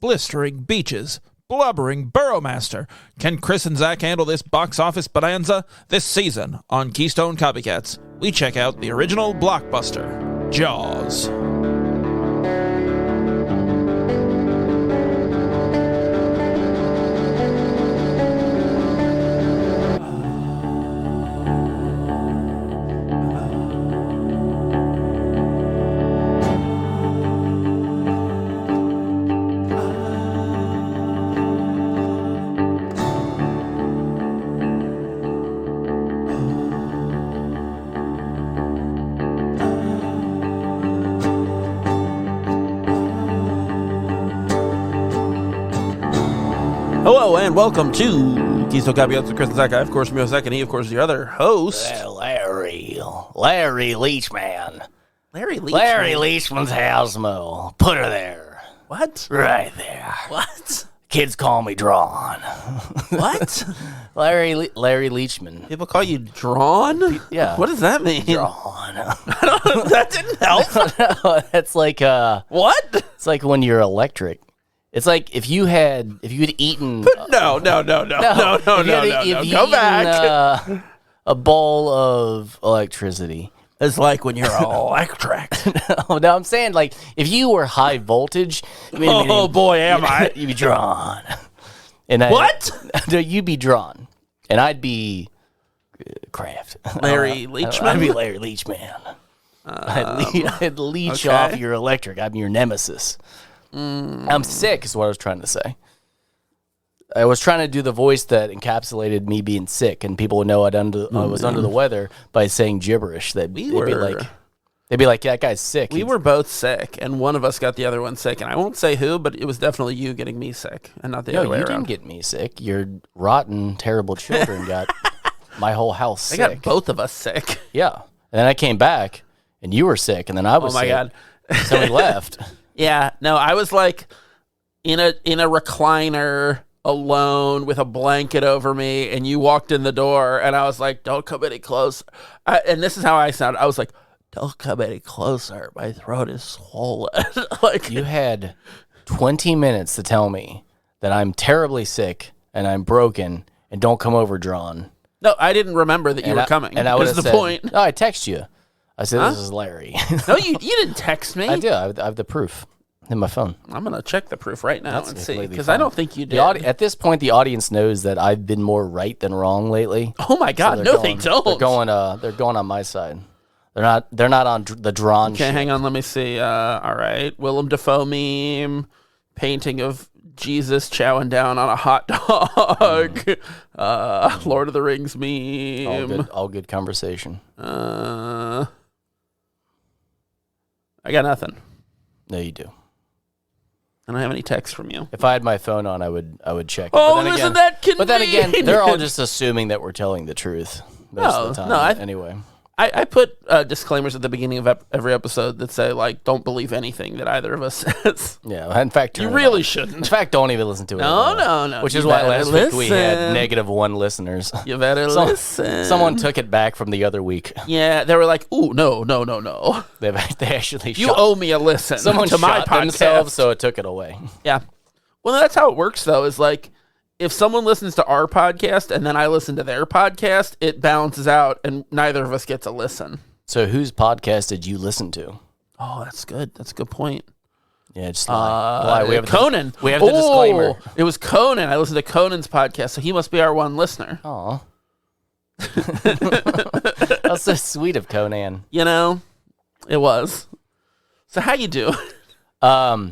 blistering beaches, blubbering Burrowmaster. Can Chris and Zach handle this box office bonanza? This season on Keystone Copycats, we check out the original blockbuster, Jaws. Hello and welcome to Keystone Copycats with Chris and Zach. I, of course, am your Zach, and he, of course, is your other host. Larry Leachman. Larry Leachman? Larry Leachman's house mow. Put her there. What? Right there. What? Kids call me Drawn. What? Larry Leachman. People call you Drawn? Yeah. What does that mean? Drawn. That didn't help. That's like What? It's like when you're electric. It's like if you had eaten. No. Go back. A bowl of electricity. It's like when you're electric. No, I'm saying like if you were high voltage. Oh boy, am I? You'd be drawn. And What? You'd be drawn, and I'd be Kraft. Larry Leachman? I'd be Larry Leachman. I'd leech off your electric. I'm your nemesis. I'm sick is what I was trying to say. I was trying to do the voice that encapsulated me being sick, and people would know I was under the weather by saying gibberish. They'd be like, that guy's sick. We were both sick, and one of us got the other one sick. And I won't say who, but it was definitely you getting me sick, and not the other way around. No, you didn't get me sick. Your rotten, terrible children got my whole house sick. They got both of us sick. Yeah. And then I came back, and you were sick, and then I was sick. Oh, my God. So we left. Yeah, no, I was like in a recliner alone with a blanket over me, and you walked in the door, and I was like, don't come any closer. And this is how I sounded. I was like, don't come any closer. My throat is swollen. Like, you had 20 minutes to tell me that I'm terribly sick and I'm broken and don't come over, Drawn. No, I didn't remember that you were coming. And I would have the said, point. No, I text you. I said, This is Larry. No, you didn't text me. I do. I have the proof in my phone. I'm going to check the proof right now and see, because fine. I don't think you did. At this point, the audience knows that I've been more right than wrong lately. Oh, my God. So no, they don't. They're going on my side. They're not on the Drawn Okay, shit. hang on. Let me see. All right. Willem Dafoe meme. Painting of Jesus chowing down on a hot dog. Lord of the Rings meme. All good conversation. I got nothing. No, you do. I don't have any text from you. If I had my phone on, I would check it. Oh, isn't that convenient? But then again, they're all just assuming that we're telling the truth most of the time. Anyway. I put disclaimers at the beginning of every episode that say, like, don't believe anything that either of us says. Yeah, in fact, you really shouldn't. In fact, don't even listen to it. No. Which is why last week we had -1 listeners. You better listen. Someone took it back from the other week. Yeah, they were like, ooh, no. They actually You owe me a listen someone to my shot podcast. themselves, so it took it away. Yeah. Well, that's how it works, though, is like, if someone listens to our podcast and then I listen to their podcast, it balances out and neither of us gets a listen. So whose podcast did you listen to? Oh, that's good. That's a good point. Yeah, just lie. We have Conan. We have the disclaimer. It was Conan. I listened to Conan's podcast, so he must be our one listener. Aw. That's so sweet of Conan. You know, it was. So how you do?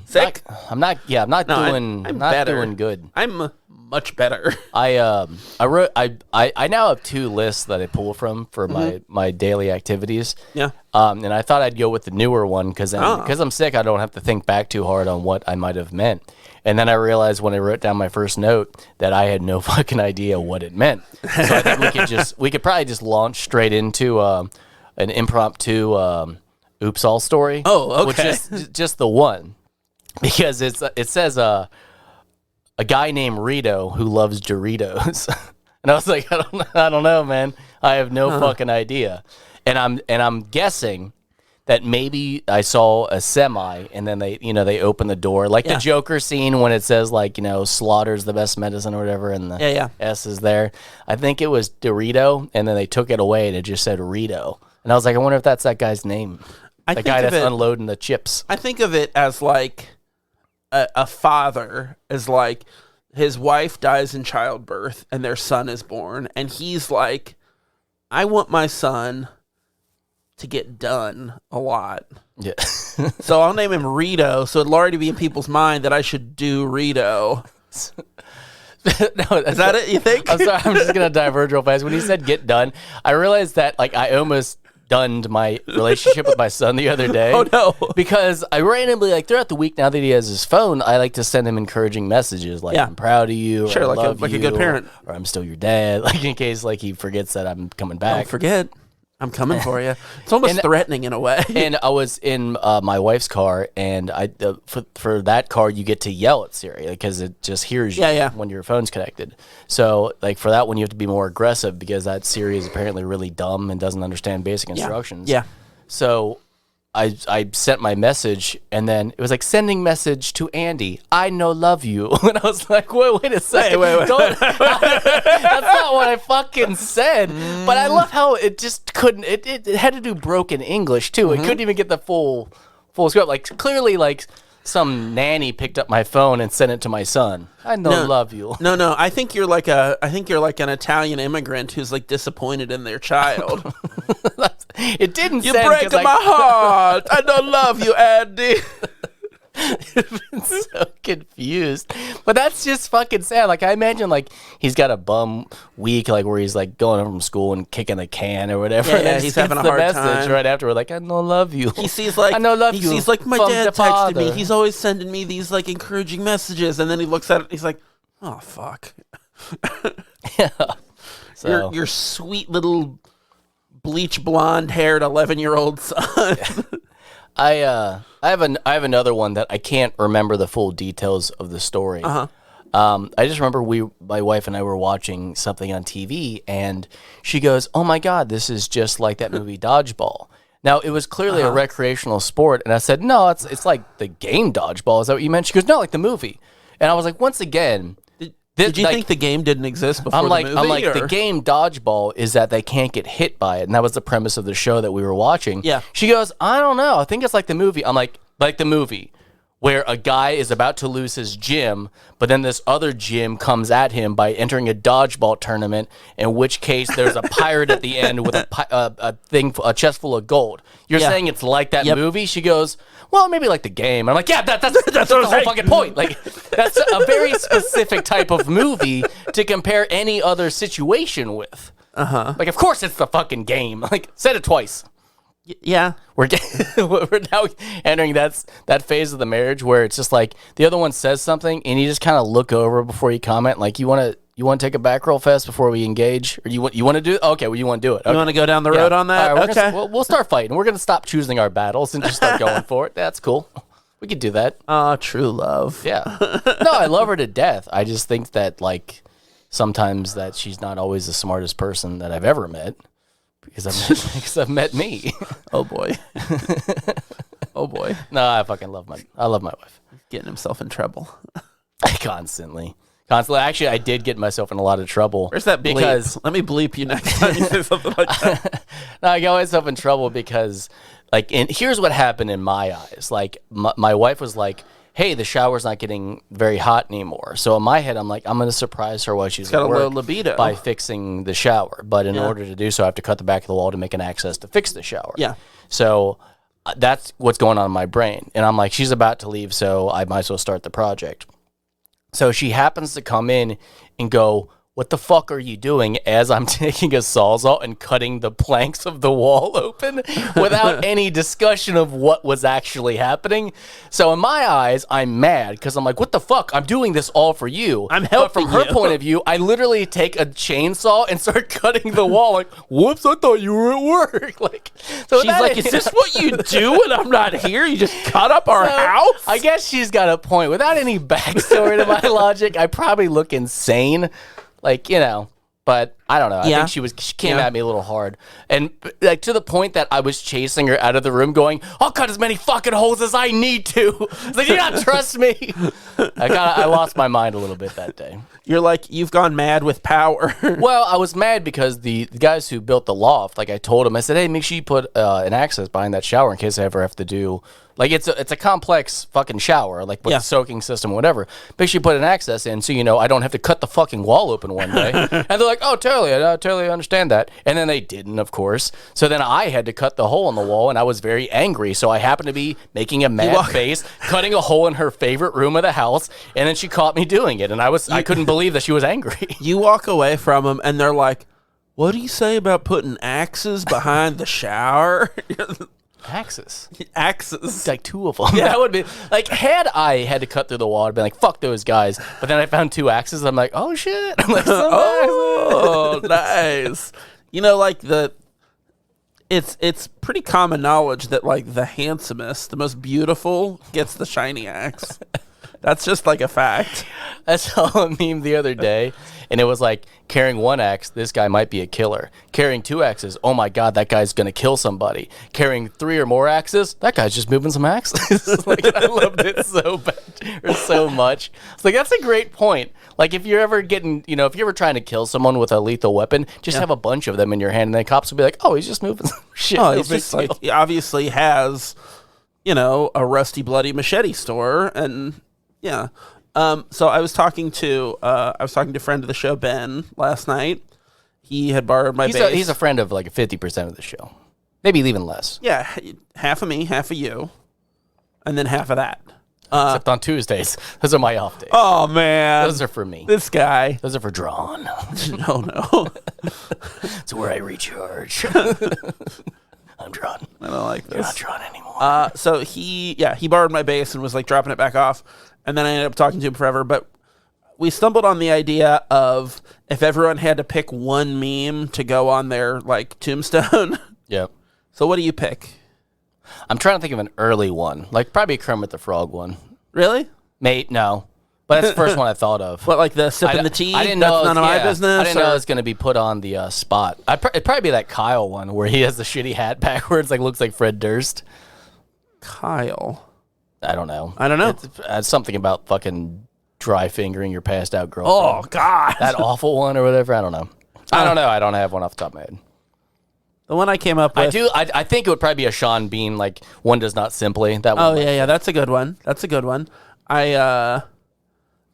Sick? I'm not doing good. I'm much better. I now have 2 lists that I pull from for my daily activities. Yeah. And I thought I'd go with the newer one because I'm sick, I don't have to think back too hard on what I might have meant. And then I realized when I wrote down my first note that I had no fucking idea what it meant. So I think we could probably just launch straight into an impromptu Oops All story. Oh, okay. Which just the one, because it says a guy named Rito who loves Doritos, and I was like, I don't know, man. I have no fucking idea, and I'm guessing that maybe I saw a semi and then they open the door like the Joker scene when it says like, slaughter's the best medicine or whatever and the S is there. I think it was Dorito and then they took it away and it just said Rito. And I was like, I wonder if that's that guy's name. The guy that's unloading the chips. I think of it as like a father is like his wife dies in childbirth and their son is born. And he's like, I want my son to get done a lot. Yeah. So I'll name him Rito. So it'll already be in people's mind that I should do Rito. No, is that it, you think? I'm sorry, I'm just going to diverge real fast. When you said get done, I realized that like I almost dunned my relationship with my son the other day. Oh, no. Because I randomly, like throughout the week, now that he has his phone, I like to send him encouraging messages like, I'm proud of you. Sure, or, like a good parent. Or I'm still your dad. Like in case like he forgets that I'm coming back. Don't forget. I'm coming for you. It's almost threatening in a way. And I was in my wife's car, and for that car, you get to yell at Siri because it just hears you when your phone's connected. So, like for that one, you have to be more aggressive because that Siri is apparently really dumb and doesn't understand basic instructions. Yeah. So I sent my message, and then it was like sending message to Andy. I no love you, and I was like, wait a second, wait. That's not what I fucking said. But I love how it just couldn't. It had to do broken English too. It couldn't even get the full script. Like clearly, like some nanny picked up my phone and sent it to my son. I no love you. No. I think you're like an Italian immigrant who's like disappointed in their child. It didn't. You break my heart. I don't love you, Andy. I've been so confused, but that's just fucking sad. Like I imagine, like he's got a bum week, like where he's like going home from school and kicking a can or whatever. Yeah, he's having a hard time. Right after, we're like, I don't love you. He sees like I don't love you. He sees like my dad texted me. He's always sending me these like encouraging messages, and then he looks at it. He's like, oh fuck. Yeah. So your sweet little bleach blonde haired 11-year-old son. I have another one that I can't remember the full details of the story. I just remember my wife and I were watching something on TV, and she goes, "Oh my God, this is just like that movie Dodgeball." Now it was clearly a recreational sport, and I said, "No, it's like the game Dodgeball." Is that what you meant? She goes, "No, like the movie." And I was like, once again. Did you think the game didn't exist before the movie? I'm like, the game Dodgeball is that they can't get hit by it, and that was the premise of the show that we were watching. Yeah. She goes, I don't know. I think it's like the movie. I'm like the movie where a guy is about to lose his gym, but then this other gym comes at him by entering a dodgeball tournament, in which case there's a pirate at the end with a chest full of gold. You're saying it's like that movie? She goes, well, maybe like the game. I'm like, yeah, that's the whole fucking point. Like, that's a very specific type of movie to compare any other situation with. Like, of course it's the fucking game. Like, said it twice. Yeah. We're now entering that phase of the marriage where it's just like the other one says something and you just kind of look over before you comment. Like, you want to take a back roll fast before we engage, or you want to do it? Okay, well, you want to do it. Okay. You want to go down the road on that? Right, okay. We'll start fighting. We're gonna stop choosing our battles and just start going for it. That's cool. We could do that. True love. Yeah. No, I love her to death. I just think that like sometimes that she's not always the smartest person that I've ever met. Because I've met me. Oh boy. Oh boy. No, I love my wife. Getting himself in trouble. Constantly. Actually, I did get myself in a lot of trouble. Where's that bleep? Because let me bleep you next time you say something like that. No, I got myself in trouble because, like, and here's what happened in my eyes. Like, my wife was like, hey, the shower's not getting very hot anymore. So in my head, I'm like, I'm going to surprise her while she's at work got a low libido by fixing the shower. But in order to do so, I have to cut the back of the wall to make an access to fix the shower. Yeah. So that's what's going on in my brain. And I'm like, she's about to leave, so I might as well start the project. So she happens to come in and go, what the fuck are you doing, as I'm taking a Sawzall and cutting the planks of the wall open without any discussion of what was actually happening. So in my eyes, I'm mad because I'm like, what the fuck? I'm doing this all for you. I'm helping But from her point of view, I literally take a chainsaw and start cutting the wall. Like, whoops, I thought you were at work. Like, so she's like, is this what you do when I'm not here? You just cut up our house? I guess she's got a point. Without any backstory to my logic, I probably look insane. Like, but I don't know. I Yeah. think she came Yeah. at me a little hard. And like to the point that I was chasing her out of the room going, I'll cut as many fucking holes as I need to. It's like, you not trust me. I lost my mind a little bit that day. You're like, you've gone mad with power. Well, I was mad because the guys who built the loft, like I told them, I said, hey, make sure you put an access behind that shower in case I ever have to do, like it's a complex fucking shower, like with Yeah. the soaking system, whatever. Make sure you put an access in so, I don't have to cut the fucking wall open one day. And they're like, oh, totally, I totally understand that. And then they didn't, of course. So then I had to cut the hole in the wall, and I was very angry. So I happened to be making a mad face, cutting a hole in her favorite room of the house, and then she caught me doing it. And I couldn't believe that she was angry. You walk away from them, and they're like, what do you say about putting axes behind the shower? Axes. Axes. Like 2 of them. Yeah. That would be like, had I had to cut through the wall, I'd be like, fuck those guys. But then I found 2 axes. I'm like, oh shit. I'm like, Oh, nice. Like it's pretty common knowledge that like the handsomest, the most beautiful gets the shiny axe. That's just like a fact. I saw a meme the other day, and it was like, carrying 1 axe, this guy might be a killer. Carrying 2 axes, oh my god, that guy's gonna kill somebody. Carrying 3 or more axes, that guy's just moving some axes. Like, I loved it so bad or so much. It's like, that's a great point. Like, if you're ever getting, if you're ever trying to kill someone with a lethal weapon, just have a bunch of them in your hand, and then cops will be like, oh, he's just moving some shit. Oh, No he's big just like, deal. he obviously has, a rusty, bloody machete store, and yeah. So I was talking to a friend of the show, Ben, last night. He had borrowed my bass. He's a friend of like 50% of the show, maybe even less. Yeah, half of me, half of you, and then half of that. Except on Tuesdays, those are my off days. Oh man, Those are for me. this guy. Those are for drawn. No. It's where I recharge. I'm drawn. I don't like this. You're not drawn anymore. So he borrowed my bass and was like dropping it back off, and then I ended up talking to him forever. But we stumbled on the idea of if everyone had to pick one meme to go on their like tombstone. Yep. So what do you pick? I'm trying to think of an early one, like probably a Kermit the Frog one. Really? Mate, no. But that's the first one I thought of. What, like the sipping the tea? I didn't know. That's none of my business. I didn't know it was going to be put on the spot. It'd probably be that Kyle one where he has the shitty hat backwards, like looks like Fred Durst. Kyle. I don't know. It's something about fucking dry fingering your passed out girlfriend. Oh God, that awful one or whatever. I don't know. I don't know. I don't have one off the top of my head. The one I came up with. I think it would probably be a Sean Bean, like One Does Not Simply. That one. Oh yeah, that's a good one. That's a good one. The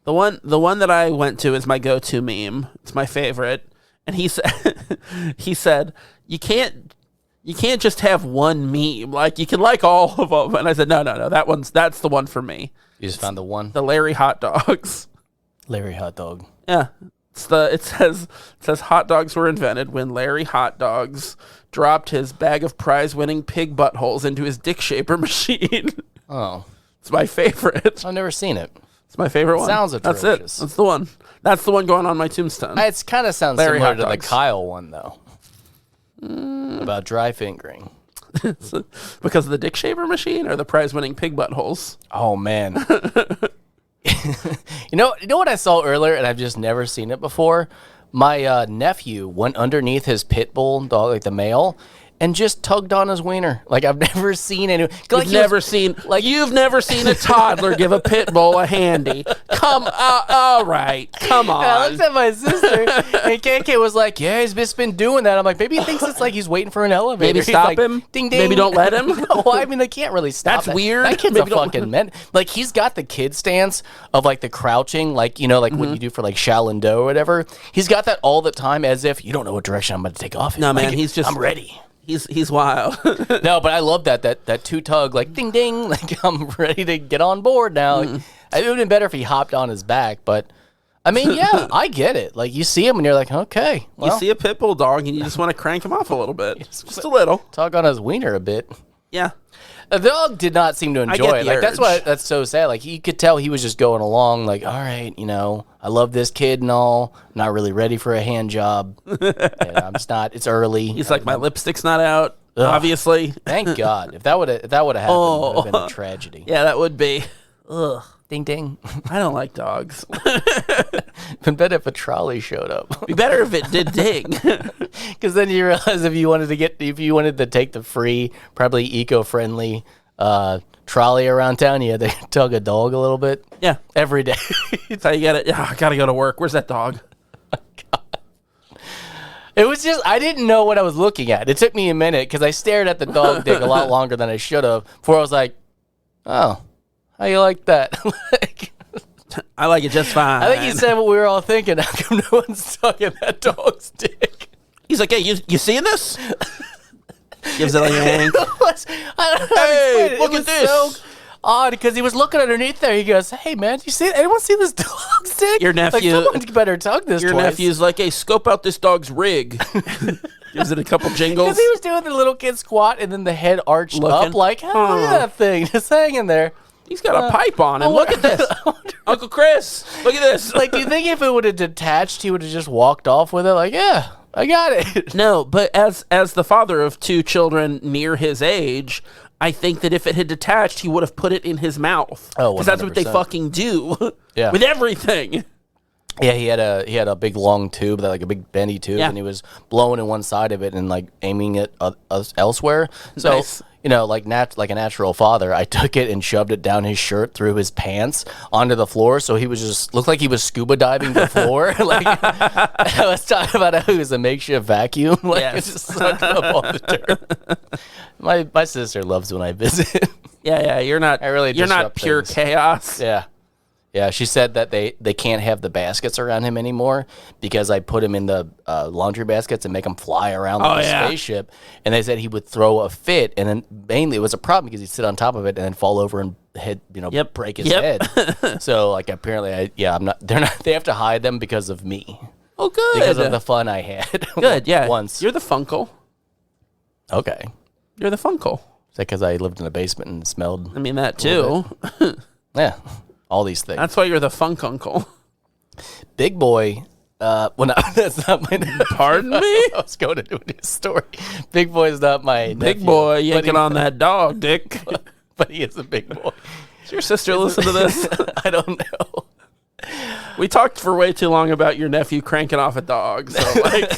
one that I went to is my go-to meme. It's my favorite. And he said you can't just have one meme. Like you can like all of them. And I said no. That's the one for me. You just found the one. The Larry hot dogs. Larry hot dog. Yeah. It says hot dogs were invented when Larry Hot Dogs dropped his bag of prize-winning pig buttholes into his dick shaper machine. Oh. It's my favorite. I've never seen it. It's my favorite one. Sounds atrocious. atrocious. That's the one. That's the one going on my tombstone. It kind of sounds Larry similar hot to the dogs. Kyle one, though. About dry fingering. Because of the dick shaver machine or the prize-winning pig buttholes? Oh, man. You know what I saw earlier, and I've just never seen it before? My nephew went underneath his pit bull dog, like the male, and just tugged on his wiener. Like, I've never seen anyone. You've never seen a toddler give a pit bull a handy. All right, come on. And I looked at my sister, and KK was like, "Yeah, he's just been doing that." I'm like, maybe he thinks it's like he's waiting for an elevator. Maybe He's stop like, him. Ding ding. Maybe don't let him. No, I mean they can't really stop. That's that. weird. That kid's Maybe a don't- fucking man. Like he's got the kid stance of like the crouching, like what you do for like Shaolin Do or whatever. He's got that all the time, as if you don't know what direction I'm about to take off in. No, man, Like, he's just- I'm ready. He's wild. No, but I love that two tug, like ding ding, like I'm ready to get on board now. Like, it would have been better if he hopped on his back, but I mean, yeah, I get it. Like you see him and you're like, okay, well, You see a pit bull dog and you just want to crank him off a little bit, just a little. tug on his wiener a bit. Yeah. The dog did not seem to enjoy get it. the Like that's urge. why that's so sad. Like you could tell he was just going along. Like, all right, I love this kid and all. I'm not really ready for a hand job. And I'm just not. It's early. He's like, my lipstick's not out. Obviously. Thank God. If that would have happened, it would have been a tragedy. Yeah, that would be. Ugh. Ding ding. I don't like dogs. Been better if a trolley showed up. Be better if it did ding. Because then you realize if you wanted to take the free, probably eco-friendly trolley around town, you had to tug a dog a little bit. Yeah. Every day. That's how you get it. Yeah, I gotta go to work. Where's that dog? It was just, I didn't know what I was looking at. It took me a minute because I stared at the dog dick a lot longer than I should have before I was like, oh, how you like that? I like it just fine. I think he said what we were all thinking. How come no one's tugging that dog's dick? He's like, hey, you seeing this? Gives it like a hang. I don't know how to explain it. Look It at was this. so odd because he was looking underneath there. He goes, hey, man, you see, anyone see this dog's dick? Your nephew- Like, someone better tug this Your twice. nephew's like, hey, scope out this dog's rig. Gives it a couple jingles. Because he was doing the little kid squat and then the head arched Looking. up like, oh, look at that thing just hanging there. He's got a pipe on him. Look at this. Uncle Chris, look at this. Like, do you think if it would have detached, he would have just walked off with it? Like, yeah, I got it. No, but as the father of 2 children near his age, I think that if it had detached, he would have put it in his mouth. Oh, because that's what they 100%. fucking do. Yeah. With everything. Yeah, he had a big long tube, like a big bendy tube, Yeah. and he was blowing in one side of it and like aiming it elsewhere. So, Nice. you know, like a natural father, I took it and shoved it down his shirt through his pants onto the floor, so he was just looked like he was scuba diving the floor. Like I was talking about how he was a makeshift vacuum, like it Yes. just sucked up all the dirt. My sister loves when I visit. Yeah, you're not. I really You're not disrupt pure things. chaos. Yeah. Yeah, she said that they can't have the baskets around him anymore because I put him in the laundry baskets and make him fly around like a spaceship. And they said he would throw a fit, and then mainly it was a problem because he'd sit on top of it and then fall over and break his head. So like apparently, I'm not. They're not. They have to hide them because of me. Oh, good. Because of the fun I had. Good. Yeah. Once. You're the Funkle. Okay. You're the Funkle. Is that because I lived in a basement and smelled? I mean that too. Yeah. All these things. That's why you're the Funk Uncle. Big boy. Well, no, that's not my name. Pardon me? I was going to do his story. Big boy is not my Big nephew, boy but yanking he- on that dog, Dick. but he is a big boy. Does your sister listen to this? I don't know. We talked for way too long about your nephew cranking off a dog, so like,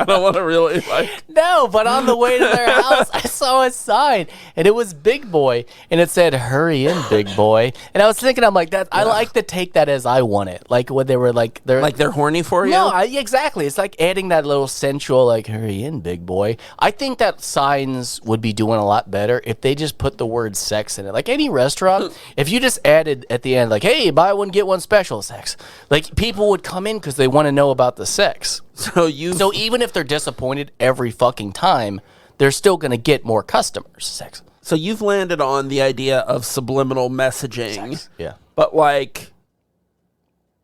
I don't want to really like. No, but on the way to their house, I saw a sign, and it was Big Boy, and it said, "Hurry in, Big Boy." And I was thinking, I'm like, that. I like to take that as I want it, like when they were like, They're horny for you? No, exactly. It's like adding that little sensual, like, hurry in, big boy. I think that signs would be doing a lot better if they just put the word sex in it. Like any restaurant, if you just added at the end, like, hey, buy one, get one special sex. Like, people would come in because they want to know about the sex. So even if they're disappointed every fucking time, they're still going to get more customers. Sex. So you've landed on the idea of subliminal messaging. Yeah. But like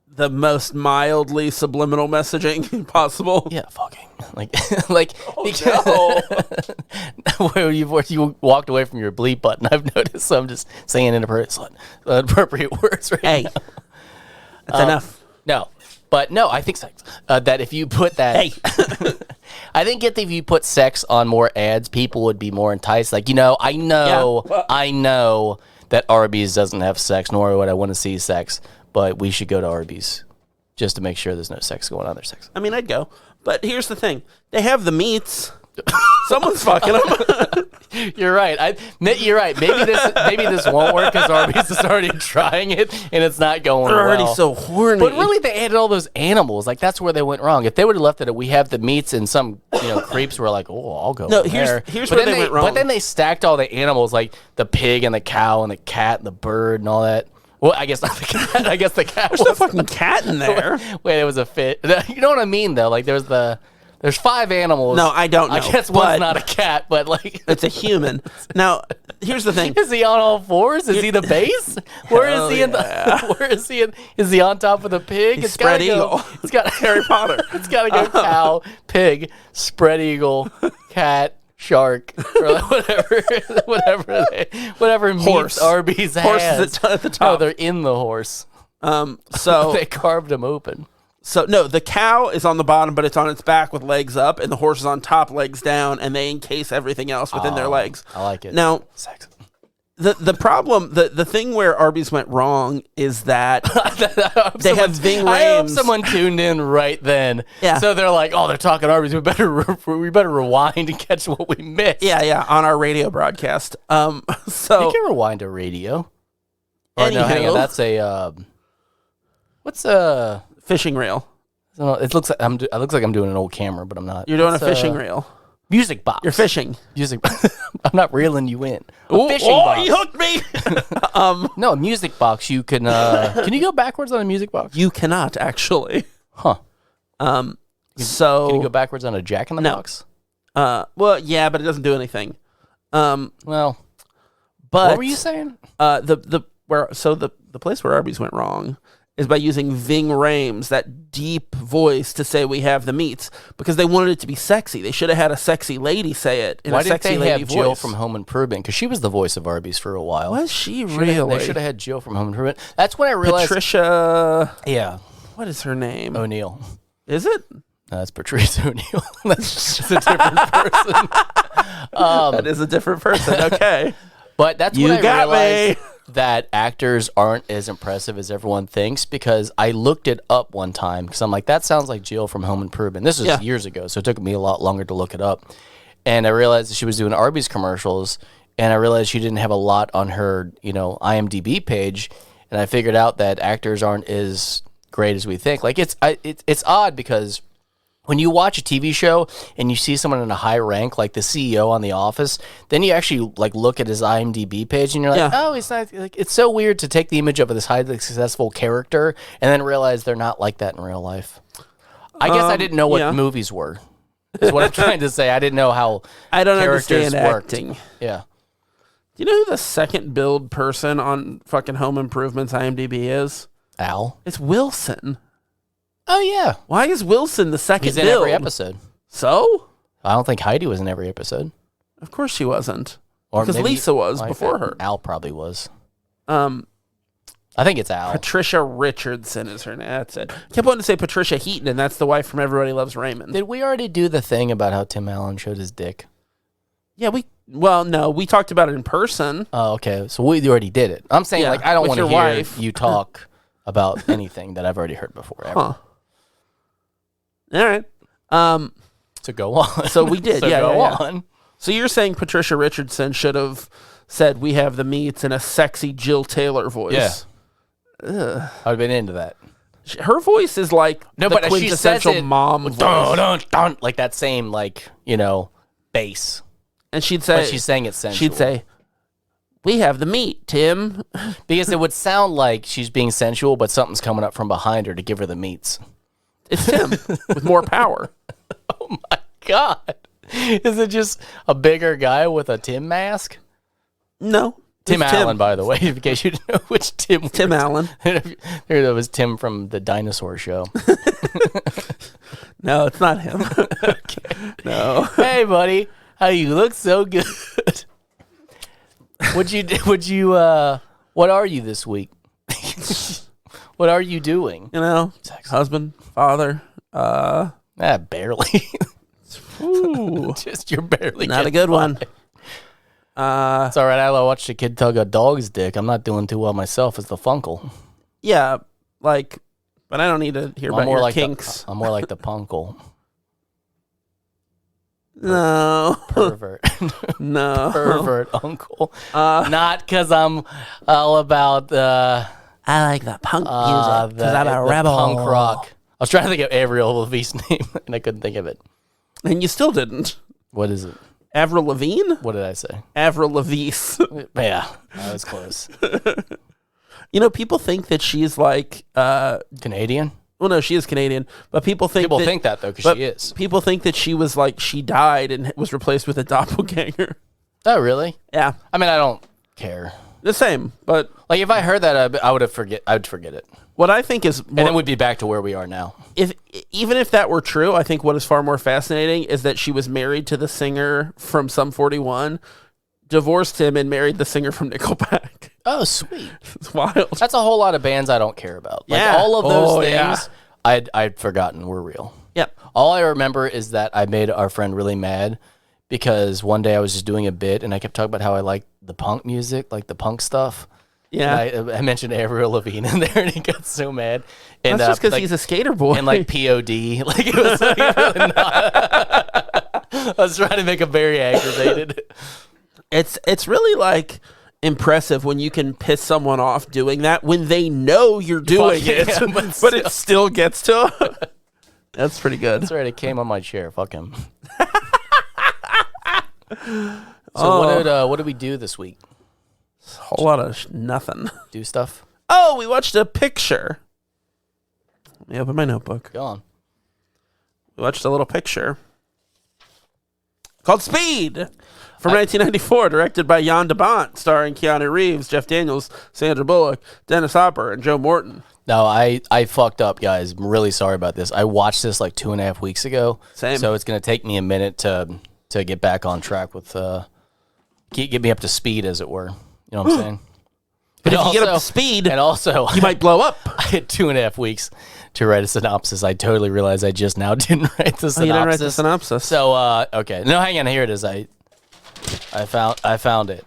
the most mildly subliminal messaging possible. Yeah, fucking like no. where you walked away from your bleep button. I've noticed. So I'm just saying inappropriate words right Hey, now. that's enough. No, but no, I think sex. That if you put that, Hey, I think if you put sex on more ads, people would be more enticed. Like, I know, Yeah, well- I know that Arby's doesn't have sex, nor would I want to see sex. But we should go to Arby's just to make sure there's no sex going on. There's sex. I mean, I'd go. But here's the thing. They have the meats. Someone's fucking them. You're right. You're right. Maybe this won't work because Arby's is already trying it and it's not going They're well. already so horny. But really, they added all those animals. Like, that's where they went wrong. If they would have left it at we have the meats and some creeps were like, oh, I'll go. No, over there. here's But where then they went wrong. But then they stacked all the animals, like the pig and the cow and the cat and the bird and all that. Well, I guess not the cat. I guess the cat There's no was fucking cat in there. Wait, it was a fit. You know what I mean, though? Like, there's 5 animals. No, I don't know. I guess but one's not a cat, but like, it's a human. Now, here's the thing. is he on all fours? Is he the base? Where is Hell he in the? Where is he? Is he on top of the pig? He's spread gotta go- eagle. It's got Harry Potter. It's got to go cow, pig, spread eagle, cat, shark, or whatever Horse. meats Arby's Horse has. is at the top. No, they're in the horse. So They carved him open. So no, the cow is on the bottom, but it's on its back with legs up, and the horse is on top, legs down, and they encase everything else within their legs. I like it. Now, Sex. The problem, the thing where Arby's went wrong is that they have Ving Rhames. I hope someone tuned in right then. Yeah. So they're like, oh, they're talking Arby's. We better rewind and catch what we missed. Yeah, on our radio broadcast. So you can rewind a radio. Or no, hang on, that's a what's a fishing reel. It looks like I'm doing an old camera, but I'm not. You're doing a fishing reel. Music box. You're fishing. Music. I'm not reeling you in. Fishing box. You hooked me. No, a music box. You can. Can you go backwards on a music box? You cannot actually. Huh. So can you go backwards on a Jack in the Box? Well, yeah, but it doesn't do anything. Well, but what were you saying? The place where Arby's went wrong is by using Ving Rhames, that deep voice, to say we have the meats, because they wanted it to be sexy. They should have had a sexy lady say it in Why a sexy didn't they lady have voice. Jill from Home Improvement? Because she was the voice of Arby's for a while. Was she really? They should have had Jill from Home Improvement. That's when I realized. Patricia. Yeah. What is her name? O'Neill. Is it? That's Patrice O'Neill. That's a different person. That is a different person. Okay. But that's You when I got realized me. that actors aren't as impressive as everyone thinks, because I looked it up one time because I'm like, that sounds like Jill from Home Improvement. This was years ago, so it took me a lot longer to look it up. And I realized that she was doing Arby's commercials, and I realized she didn't have a lot on her, IMDb page, and I figured out that actors aren't as great as we think. Like it's odd because when you watch a TV show and you see someone in a high rank, like the CEO on The Office, then you actually like look at his IMDb page and you're like, oh, it's not like, it's so weird to take the image of this highly successful character and then realize they're not like that in real life. I guess I didn't know what movies were. Is what I'm trying to say. I didn't know how I don't characters understand worked. acting. Yeah. Do you know who the second billed person on fucking Home Improvement's IMDb is? Al? It's Wilson. Oh, yeah. Why is Wilson the second He's in billed? every episode. So? I don't think Heidi was in every episode. Of course she wasn't. Or because maybe- Lisa was like, before her. Al probably was. I think it's Al. Patricia Richardson is her name. That's it. I kept wanting to say Patricia Heaton, and that's the wife from Everybody Loves Raymond. Did we already do the thing about how Tim Allen showed his dick? Yeah, no, we talked about it in person. Oh, okay. So we already did it. I'm saying, Yeah, I don't with want to your hear wife. you talk about anything that I've already heard before. Ever. Huh. All right. So go on. So we did, So yeah, go yeah. on. So you're saying Patricia Richardson should have said we have the meats in a sexy Jill Taylor voice. Yeah. I'd have been into that. Her voice is like the but she says quintessential it, mom voice. dun, dun, dun, like that same, bass. And she'd say, But she's saying it's sensual. she'd say, we have the meat, Tim. Because it would sound like she's being sensual, but something's coming up from behind her to give her the meats. It's Tim with more power. Oh my God. Is it just a bigger guy with a Tim mask? No. Tim it's Allen, by the way, in case you didn't know which Tim. Tim Allen. There was Tim from the dinosaur show. No, it's not him. No. Hey, buddy. How you look so good. What are you this week? What are you doing? You know, husband, father. Barely. Ooh, Just you're barely not a getting good one. by. It's all right. I watched a kid tug a dog's dick. I'm not doing too well myself as the funkle. Yeah, but I don't need to hear about your like kinks. I'm more like the punkle. No. Pervert. No. Pervert uncle. Not because I'm all about I like the punk music because I'm a rebel. punk rock. I was trying to think of Avril Lavigne's name, and I couldn't think of it. And you still didn't. What is it? Avril Lavigne? What did I say? Avril Lavigne. Yeah, that was close. You know, people think that she's like... Canadian? Well, no, she is Canadian, but people think that though, because she is. People think that she was like, she died and was replaced with a doppelganger. Oh, really? Yeah. I mean, I don't care. The same, but... Like, if I heard that, I would forget it. What I think is... And then we'd be back to where we are now. Even if that were true, I think what is far more fascinating is that she was married to the singer from Sum 41, divorced him, and married the singer from Nickelback. Oh, sweet. It's wild. That's a whole lot of bands I don't care about. Like, Yeah. all of those things, yeah. I'd forgotten were real. Yep. All I remember is that I made our friend really mad because one day I was just doing a bit and I kept talking about how I like the punk music, like the punk stuff. Yeah. And I mentioned Avril Lavigne in there, and he got so mad. And That's just because he's a skater boy. And like POD, like it was like, really not. I was trying to make him very aggravated. It's really like impressive when you can piss someone off doing that when they know you're doing it, but it still gets to them. That's pretty good. That's right. It came on my chair. Fuck him. So what did we do this week? A whole lot of nothing. Do stuff? Oh, we watched a picture. Let me open my notebook. Go on. We watched a little picture called Speed from 1994, directed by Jan de Bont, starring Keanu Reeves, Jeff Daniels, Sandra Bullock, Dennis Hopper, and Joe Morton. No, I fucked up, guys. I'm really sorry about this. I watched this like 2.5 weeks ago. Same. So it's going to take me a minute to get back on track with, get me up to speed, as it were. You know what I'm saying? But if you get up to speed, and also, you might blow up. I had 2.5 weeks to write a synopsis. I totally realized I just now didn't write the synopsis. Oh, you didn't write the synopsis. So, okay. No, hang on. Here it is. I found it.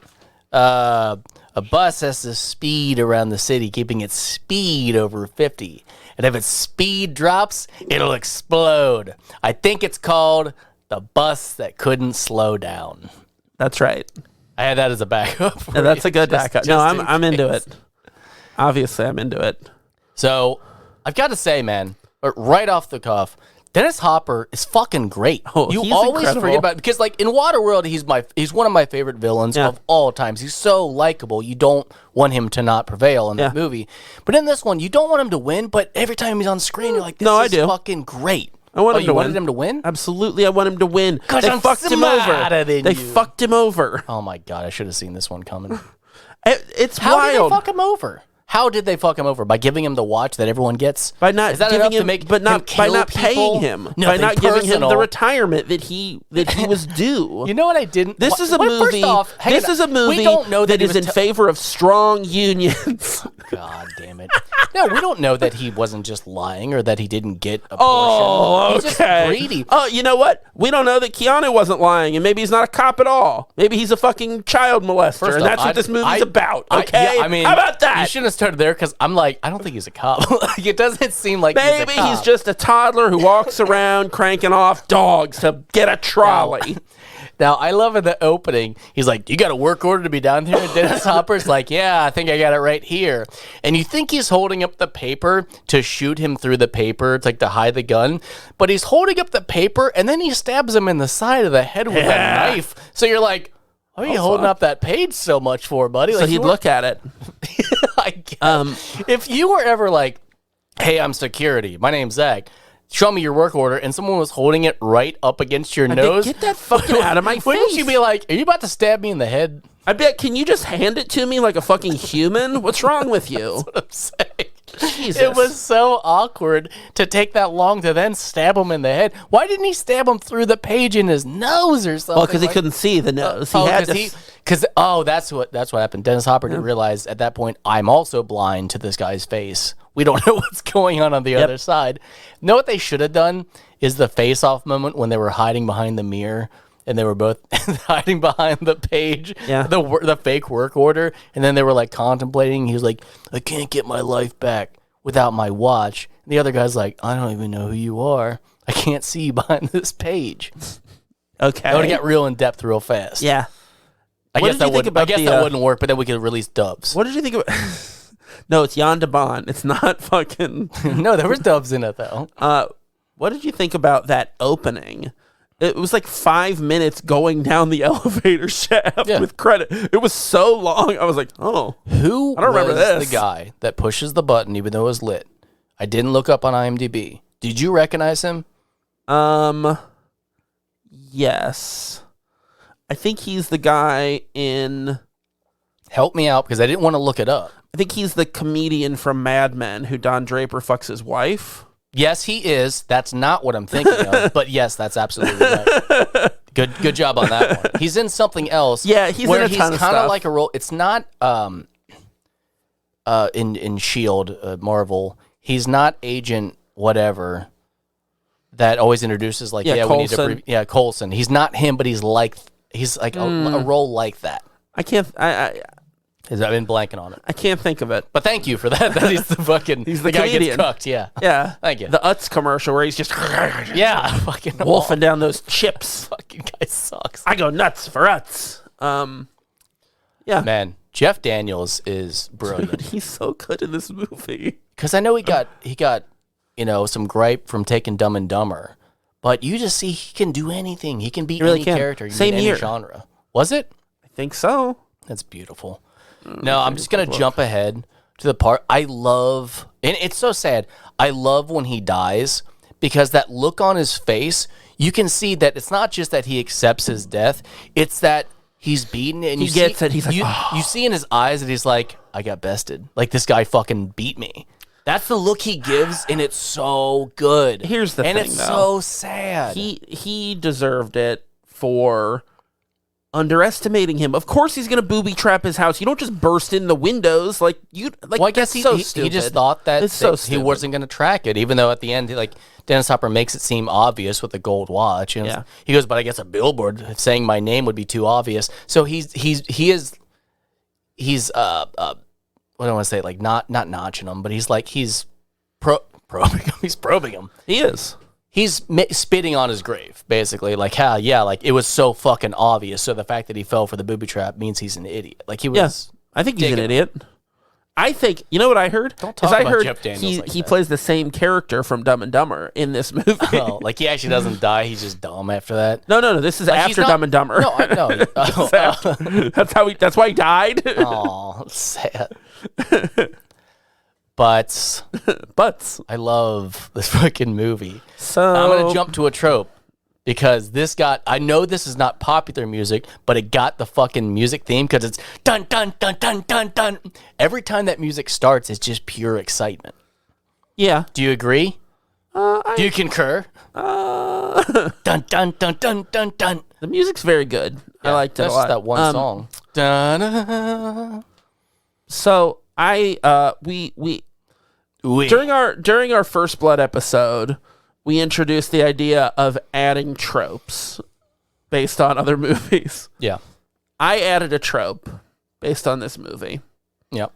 A bus has to speed around the city, keeping its speed over 50. And if its speed drops, it'll explode. I think it's called The Bus That Couldn't Slow Down. That's right. I had that as a backup. Yeah, that's a good backup. No, I'm into it. Obviously, I'm into it. So, I've got to say, man, right off the cuff, Dennis Hopper is fucking great. Oh, you he's always incredible. forget about it because, like, in Waterworld, he's one of my favorite villains of all times. He's so likable. You don't want him to not prevail in that movie. But in this one, you don't want him to win. But every time he's on screen, you're like, "This is fucking great." I want him to you win. wanted him to win? Absolutely, I want him to win. Because They fucked him over. They fucked him over. Oh my god, I should have seen this one coming. It's How wild. did they fuck him over? How did they fuck him over? By giving him the watch that everyone gets? By not Is that giving enough him, to make but not him by kill not people? paying him, by Nothing not giving him personal. the retirement that he was due. You know what I didn't? This is a First movie. off, hang This on. is a movie We don't know that he is was in favor of strong unions. God damn it! No, we don't know that he wasn't just lying or that he didn't get a portion. Oh, He's okay. just greedy. Oh, you know what? We don't know that Keanu wasn't lying, and maybe he's not a cop at all. Maybe he's a fucking child molester, First and off, that's what this movie's about. I Okay, mean, how about that? You shouldn't have started there because I'm like, I don't think he's a cop. Like, it doesn't seem like Maybe he's a cop. he's just a toddler who walks around cranking off dogs to get a trolley. Now, I love in the opening, he's like, you got a work order to be down here? And Dennis Hopper's like, yeah, I think I got it right here. And you think he's holding up the paper to shoot him through the paper, it's like to hide the gun. But he's holding up the paper, and then he stabs him in the side of the head with a knife. So you're like, what are you holding up that page so much for, buddy? So Like, he'd look at it. I guess. If you were ever like, hey, I'm security, my name's Zach, show me your work order, and someone was holding it right up against your nose. Get that fucking out of my face. Wouldn't you be like, are you about to stab me in the head? I bet, can you just hand it to me like a fucking human? What's wrong with you? That's what I'm saying. Jesus. It was so awkward to take that long to then stab him in the head. Why didn't he stab him through the page in his nose or something? Well, because he couldn't see the nose. He had to. That's what happened. Dennis Hopper didn't realize at that point, I'm also blind to this guy's face. We don't know what's going on the other side. Know what they should have done is the face-off moment when they were hiding behind the mirror and they were both hiding behind the page, the fake work order, and then they were like contemplating. He was like, I can't get my life back without my watch. And the other guy's like, I don't even know who you are. I can't see you behind this page. Okay. I would have got real in depth real fast. Yeah. I guess that wouldn't work, but then we could release dubs. What did you think about... No, it's Jan de Bont. It's not fucking... No, there was dubs in it, though. What did you think about that opening? It was like 5 minutes going down the elevator shaft with credit. It was so long. I was like, oh. Who I don't remember was this. the guy that pushes the button even though it was lit? I didn't look up on IMDb. Did you recognize him? Yes. I think he's the guy in... Help me out because I didn't want to look it up. I think he's the comedian from Mad Men who Don Draper fucks his wife. Yes, he is. That's not what I'm thinking of, but yes, that's absolutely right. Good job on that one. He's in something else. Yeah, he's in a ton of kind stuff. of like a role. It's not in Shield, Marvel. He's not Agent whatever. that always introduces like, Yeah, we need Coulson. to Coulson. He's not him, but he's like a role like that. I can't. I've been blanking on it. I can't think of it. But thank you for that. That he's the fucking He's the guy gets comedian. cooked. Yeah. Yeah. Thank you. The Utz commercial where he's just Yeah. Fucking wolfing down those chips. fucking guy sucks. I go nuts for Utz. Yeah. Man, Jeff Daniels is brilliant. Dude, he's so good in this movie. Because I know he got some gripe from taking Dumb and Dumber, but you just see he can do anything. He can be really any can. character. He can Same be any year. genre. Was it? I think so. That's beautiful. No, I'm just gonna jump ahead to the part I love, and it's so sad. I love when he dies because that look on his face, you can see that it's not just that he accepts his death; it's that he's beaten, and He gets it. He's like, you see in his eyes that he's like, I got bested. Like this guy fucking beat me. That's the look he gives, and it's so good. Here's the and thing, it's though. so sad. He deserved it for underestimating him. Of course he's gonna booby trap his house. You don't just burst in the windows like you. Like, Well, I guess that's so he stupid. just thought that, It's so he stupid. wasn't going to track it, even though at the end, Dennis Hopper makes it seem obvious with the gold watch. And Yeah. he goes, but I guess a billboard saying my name would be too obvious. So he's what do I want to say? Like not notching him, but he's probing him. He's probing him. He is. He's spitting on his grave, basically. Like, like it was so fucking obvious. So the fact that he fell for the booby trap means he's an idiot. Like he was. Yes, I think he's an digging. idiot. I think you know what I heard. Don't talk I about heard Jeff Daniels like he that. plays the same character from Dumb and Dumber in this movie. Oh, like he actually doesn't die. He's just dumb after that. No. This is Like, he's after not- Dumb and Dumber. No, I know. That's why he died. Oh, sad. But But I love this fucking movie. so I'm gonna jump to a trope because I know this is not popular music, but it got the fucking music theme because it's dun dun dun dun dun dun. Every time that music starts, it's just pure excitement. Yeah. Do you agree? Do you concur? Dun dun dun dun dun dun. The music's very good. I liked it That's a lot. just that one song. Dun, So we during our First Blood episode, we introduced the idea of adding tropes based on other movies. Yeah. I added a trope based on this movie, Yep.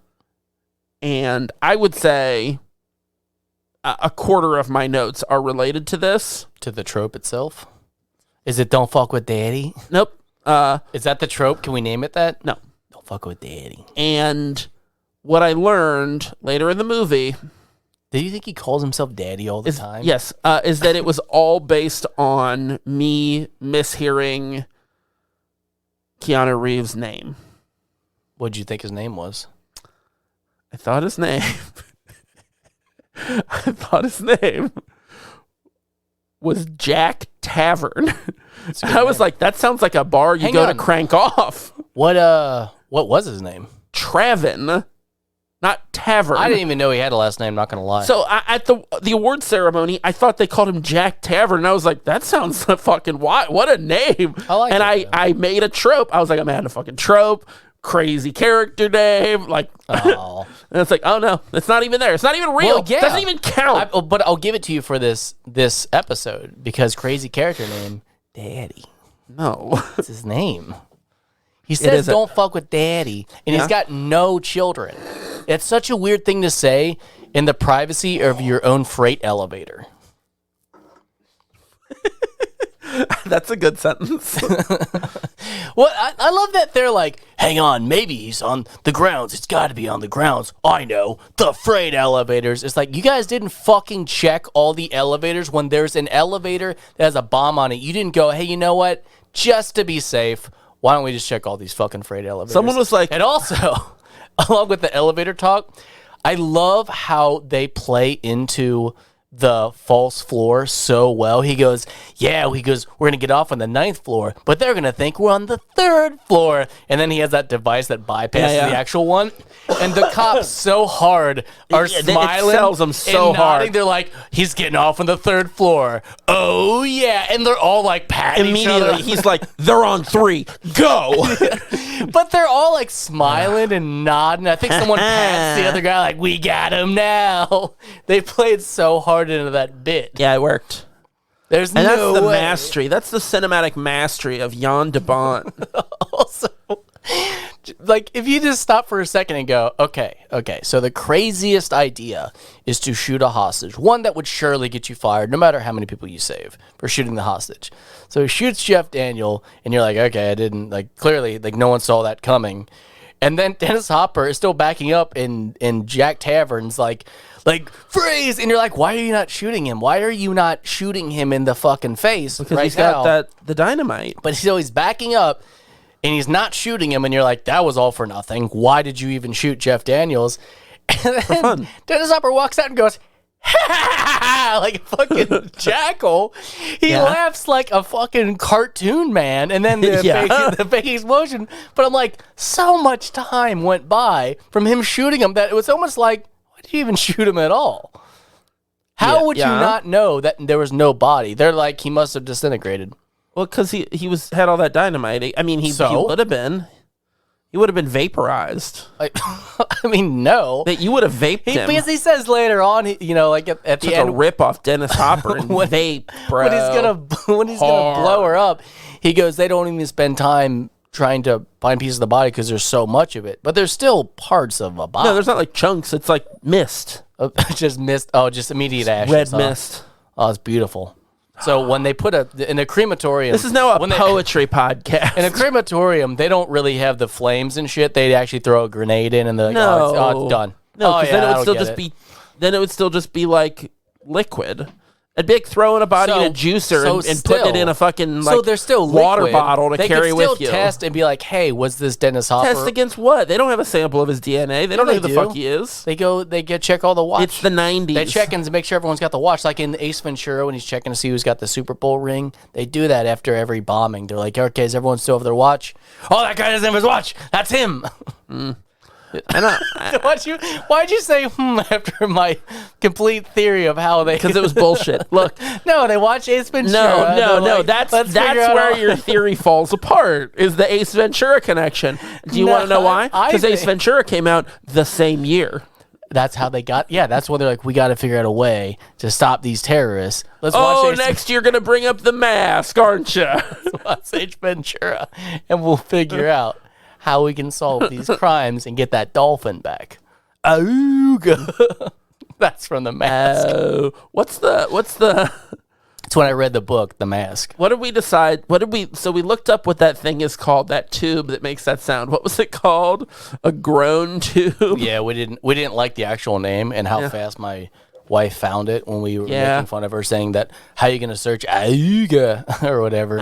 and I would say a quarter of my notes are related to this. To the trope itself. Is it "Don't fuck with Daddy"? Nope. Is that the trope? Can we name it that? No. Don't fuck with Daddy. And what I learned later in the movie Do you think he calls himself Daddy all the is time? yes, is that it was all based on me mishearing Keanu Reeves' name. What'd you think his name was? I thought his name. I thought his name was Jack Tavern. And I was like, that sounds like a bar you Hang go on. to crank off. What was his name? Travin, not Tavern. I didn't even know he had a last name, not gonna lie. So at the award ceremony, I thought they called him Jack Tavern, and I was like, that sounds fucking wild. What a name. I like and it, I made a trope. I was like, I'm adding a fucking trope. Crazy character name. Like, Oh. and it's like, oh no, it's not even there. It's not even real. Well, yeah. It doesn't even count. But I'll give it to you for this episode because crazy character name, Daddy. No. That's his name. He says isn't. don't fuck with Daddy, and Yeah. he's got no children. It's such a weird thing to say in the privacy of your own freight elevator. That's a good sentence. Well, I love that they're like, hang on, maybe he's on the grounds. It's got to be on the grounds. I know, the freight elevators. It's like, you guys didn't fucking check all the elevators when there's an elevator that has a bomb on it. You didn't go, hey, you know what? Just to be safe, why don't we just check all these fucking freight elevators? Someone was like, And also, along with the elevator talk, I love how they play into the false floor so well. He goes, we're going to get off on the 9th floor, but they're going to think we're on the 3rd floor. And then he has that device that bypasses Yeah. the actual one. And the cops so hard are It smiling. sells them so and nodding. hard. They're like, he's getting off on the 3rd floor. Oh, yeah. And they're all like patting each other. immediately, he's like, they're on 3. Go. But they're all like smiling and nodding. I think someone pats the other guy like, we got him now. They played so hard into that bit. Yeah, it worked. There's And no that's the way. mastery. That's the cinematic mastery of Jan de Bont. Also, like, if you just stop for a second and go, okay, so the craziest idea is to shoot a hostage, one that would surely get you fired no matter how many people you save for shooting the hostage. So he shoots Jeff Daniel, and you're like, okay, I didn't, like, clearly, like, no one saw that coming. And then Dennis Hopper is still backing up in Jack Tavern's, like, freeze! And you're like, why are you not shooting him? Why are you not shooting him in the fucking face Because right he's now? got the dynamite. But still, he's backing up, and he's not shooting him, and you're like, that was all for nothing. Why did you even shoot Jeff Daniels? And then fun. Dennis Hopper walks out and goes, ha, like a fucking jackal. He laughs like a fucking cartoon man, and then the fake explosion. But I'm like, so much time went by from him shooting him that it was almost like, why did you even shoot him at all? How would you not know that there was no body? They're like, he must have disintegrated. Well, because he had all that dynamite. I mean, he would have been. He would have been vaporized. Like, I mean, no. That you would have vaped him. Because he says later on, like at the Took end, a rip off Dennis Hopper and vape, bro. when he's gonna blow her up, he goes, they don't even spend time trying to find pieces of the body because there's so much of it. But there's still parts of a body. No, there's not like chunks. It's like mist. Just mist. Oh, just immediate ashes. Red mist. Oh, it's beautiful. So when they put in a crematorium, this is now a poetry podcast. In a crematorium, they don't really have the flames and shit. They actually throw a grenade in, and they're like, oh, it's done. No, because then it would still just be like liquid. It'd be like throwing a body in a juicer and putting it in a fucking they're still water liquid. bottle to carry with you. They could still test and be like, hey, was this Dennis Hopper? Test against what? They don't have a sample of his DNA. They don't know who the fuck he is. They check all the watch. It's the 90s. They check and make sure everyone's got the watch. Like in Ace Ventura, when he's checking to see who's got the Super Bowl ring, they do that after every bombing. They're like, okay, is everyone still have their watch? Oh, that guy doesn't have his watch. That's him. Why'd you say after my complete theory of how they? Because it was bullshit. Look, no, they watch Ace Ventura. No. That's where your theory falls apart. Is the Ace Ventura connection? Do you want to know why? Because Ace Ventura came out the same year. That's how they got. Yeah, that's when they're like, we got to figure out a way to stop these terrorists. Let's watch next you're gonna bring up The Mask, aren't you? Let's watch Ace Ventura, and we'll figure out how we can solve these crimes and get that dolphin back. Auga. That's from The Mask. What's the It's when I read the book, The Mask. What did we decide? So we looked up what that thing is called, that tube that makes that sound. What was it called? A groan tube? Yeah, we didn't like the actual name and how fast my wife found it when we were making fun of her saying that, how are you going to search Auga or whatever?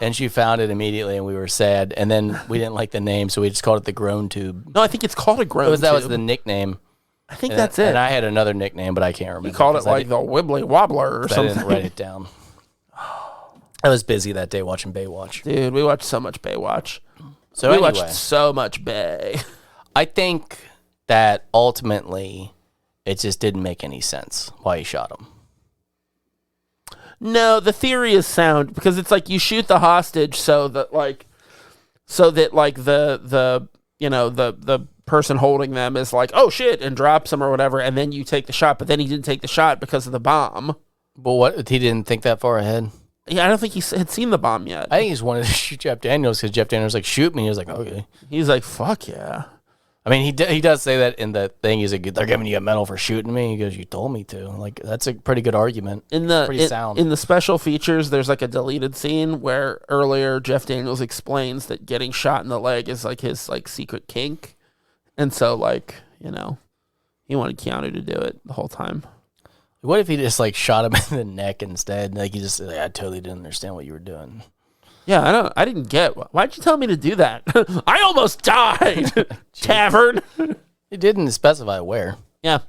And she found it immediately and we were sad. And then we didn't like the name, so we just called it the groan tube. No, I think it's called a groan tube. That was the nickname. I think that's it. And I had another nickname, but I can't remember. You called it like the Wibbly Wobbler or something. I didn't write it down. I was busy that day watching Baywatch. Dude, we watched so much Baywatch. So we anyway, watched so much Bay. I think that ultimately it just didn't make any sense why he shot him. No, the theory is sound because it's like you shoot the hostage so that the person holding them is like, oh shit, and drops them or whatever, and then you take the shot, but then he didn't take the shot because of the bomb. But what, he didn't think that far ahead? Yeah, I don't think he had seen the bomb yet. I think he just wanted to shoot Jeff Daniels because Jeff Daniels was like, shoot me. He was like, okay. He's like, fuck yeah. I mean, he does say that in the thing. He's like, they're giving you a medal for shooting me. He goes, you told me to. Like, that's a pretty good argument. Pretty sound. In the special features, there's like a deleted scene where earlier Jeff Daniels explains that getting shot in the leg is like his like secret kink. And so, like, you know, he wanted Keanu to do it the whole time. What if he just, like, shot him in the neck instead? Like, he just, like, I totally didn't understand what you were doing. Yeah, I didn't get. Why'd you tell me to do that? I almost died, Tavern. He didn't specify where. Yeah.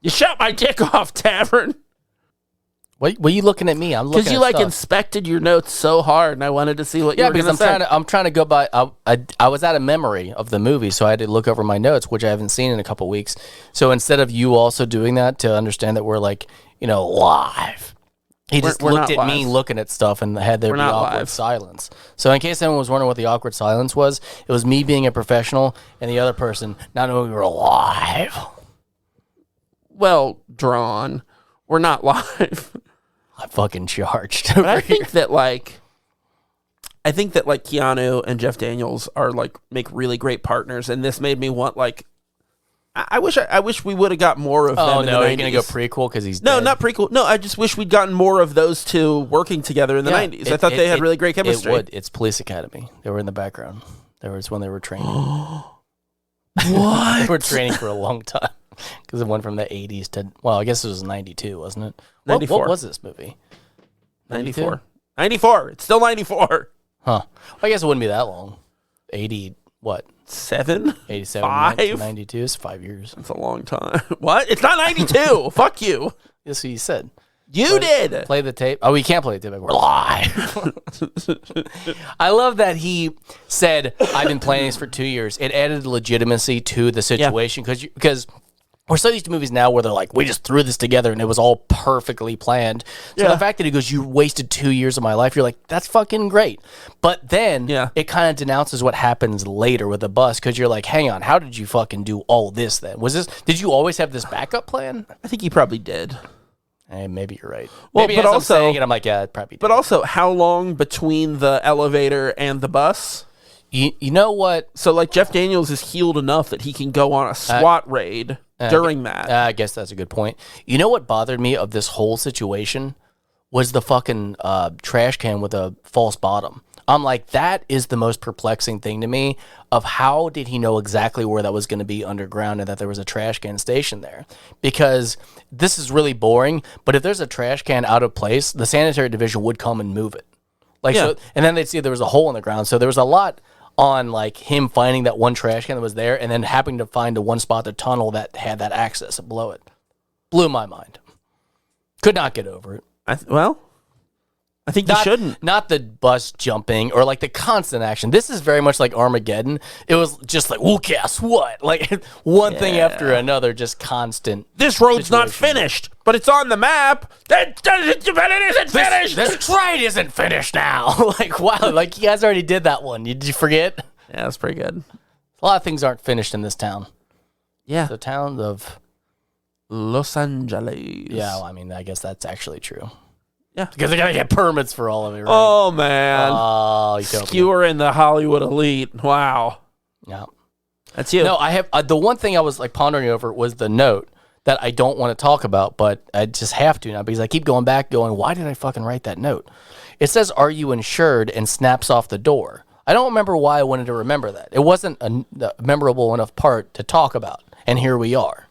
You shot my dick off, Tavern. What are you looking at me? I'm looking at because you inspected your notes so hard, and I wanted to see what you were going to say. I'm trying to go by. I was out of memory of the movie, so I had to look over my notes, which I haven't seen in a couple weeks. So instead of you also doing that to understand that we're like, live, he just looked at me looking at stuff and had there be awkward silence. So in case anyone was wondering what the awkward silence was, it was me being a professional and the other person not knowing we were live. Well drawn. We're not live. I fucking charged. But I think that like Keanu and Jeff Daniels are like make really great partners, and this made me want like I wish we would have got more of them. Oh in no, the 90s. you're gonna go prequel because he's no, dead. not prequel. No, I just wish we'd gotten more of those two working together in the 90s. I thought they had really great chemistry. It would. It's Police Academy. They were in the background. There was when they were training. What? They were training for a long time because it went from the 80s to, well, I guess it was 92, wasn't it? 94. What was this movie? 94. 94. It's still 94. Huh. Well, I guess it wouldn't be that long. 80, what? 7? 87, 5? 92 is 5 years. That's a long time. What? It's not 92. Fuck you. That's what you said. You did. Play the tape. Oh, we can't play the tape. We're live. I love that he said, I've been planning this for 2 years. It added legitimacy to the situation because we're so used to movies now where they're like, we just threw this together and it was all perfectly planned. So the fact that he goes, you wasted 2 years of my life, you're like, that's fucking great. But then it kind of denounces what happens later with the bus because you're like, hang on, how did you fucking do all this then? Did you always have this backup plan? I think he probably did. Hey, maybe you're right. Well, maybe but as also, I'm saying it, I'm like, yeah, it probably did. But also, how long between the elevator and the bus? You know what? So, like, Jeff Daniels is healed enough that he can go on a SWAT raid during that. I guess that's a good point. You know what bothered me of this whole situation was the fucking trash can with a false bottom. I'm like, that is the most perplexing thing to me of how did he know exactly where that was going to be underground and that there was a trash can station there? Because this is really boring, but if there's a trash can out of place, the sanitary division would come and move it. So, and then they'd see there was a hole in the ground. So there was a lot on like him finding that one trash can that was there and then happening to find the one spot, the tunnel that had that access below it. Blew my mind. Could not get over it. I think you shouldn't. Not the bus jumping or like the constant action. This is very much like Armageddon. It was just like, well, guess what? Like one thing after another, just constant. This road's not finished, but it's on the map. But it isn't finished. This train isn't finished now. Like, wow. Like, you guys already did that one. Did you forget? Yeah, that's pretty good. A lot of things aren't finished in this town. Yeah. The town of Los Angeles. Yeah, well, I mean, I guess that's actually true. Yeah. Because they got to get permits for all of it, right? Oh, man. Oh, Skewer in the Hollywood elite. Wow. Yeah. That's you. No, I have the one thing I was like pondering over was the note that I don't want to talk about, but I just have to now because I keep going back going, why did I fucking write that note? It says, are you insured, and snaps off the door. I don't remember why I wanted to remember that. It wasn't a memorable enough part to talk about, and here we are.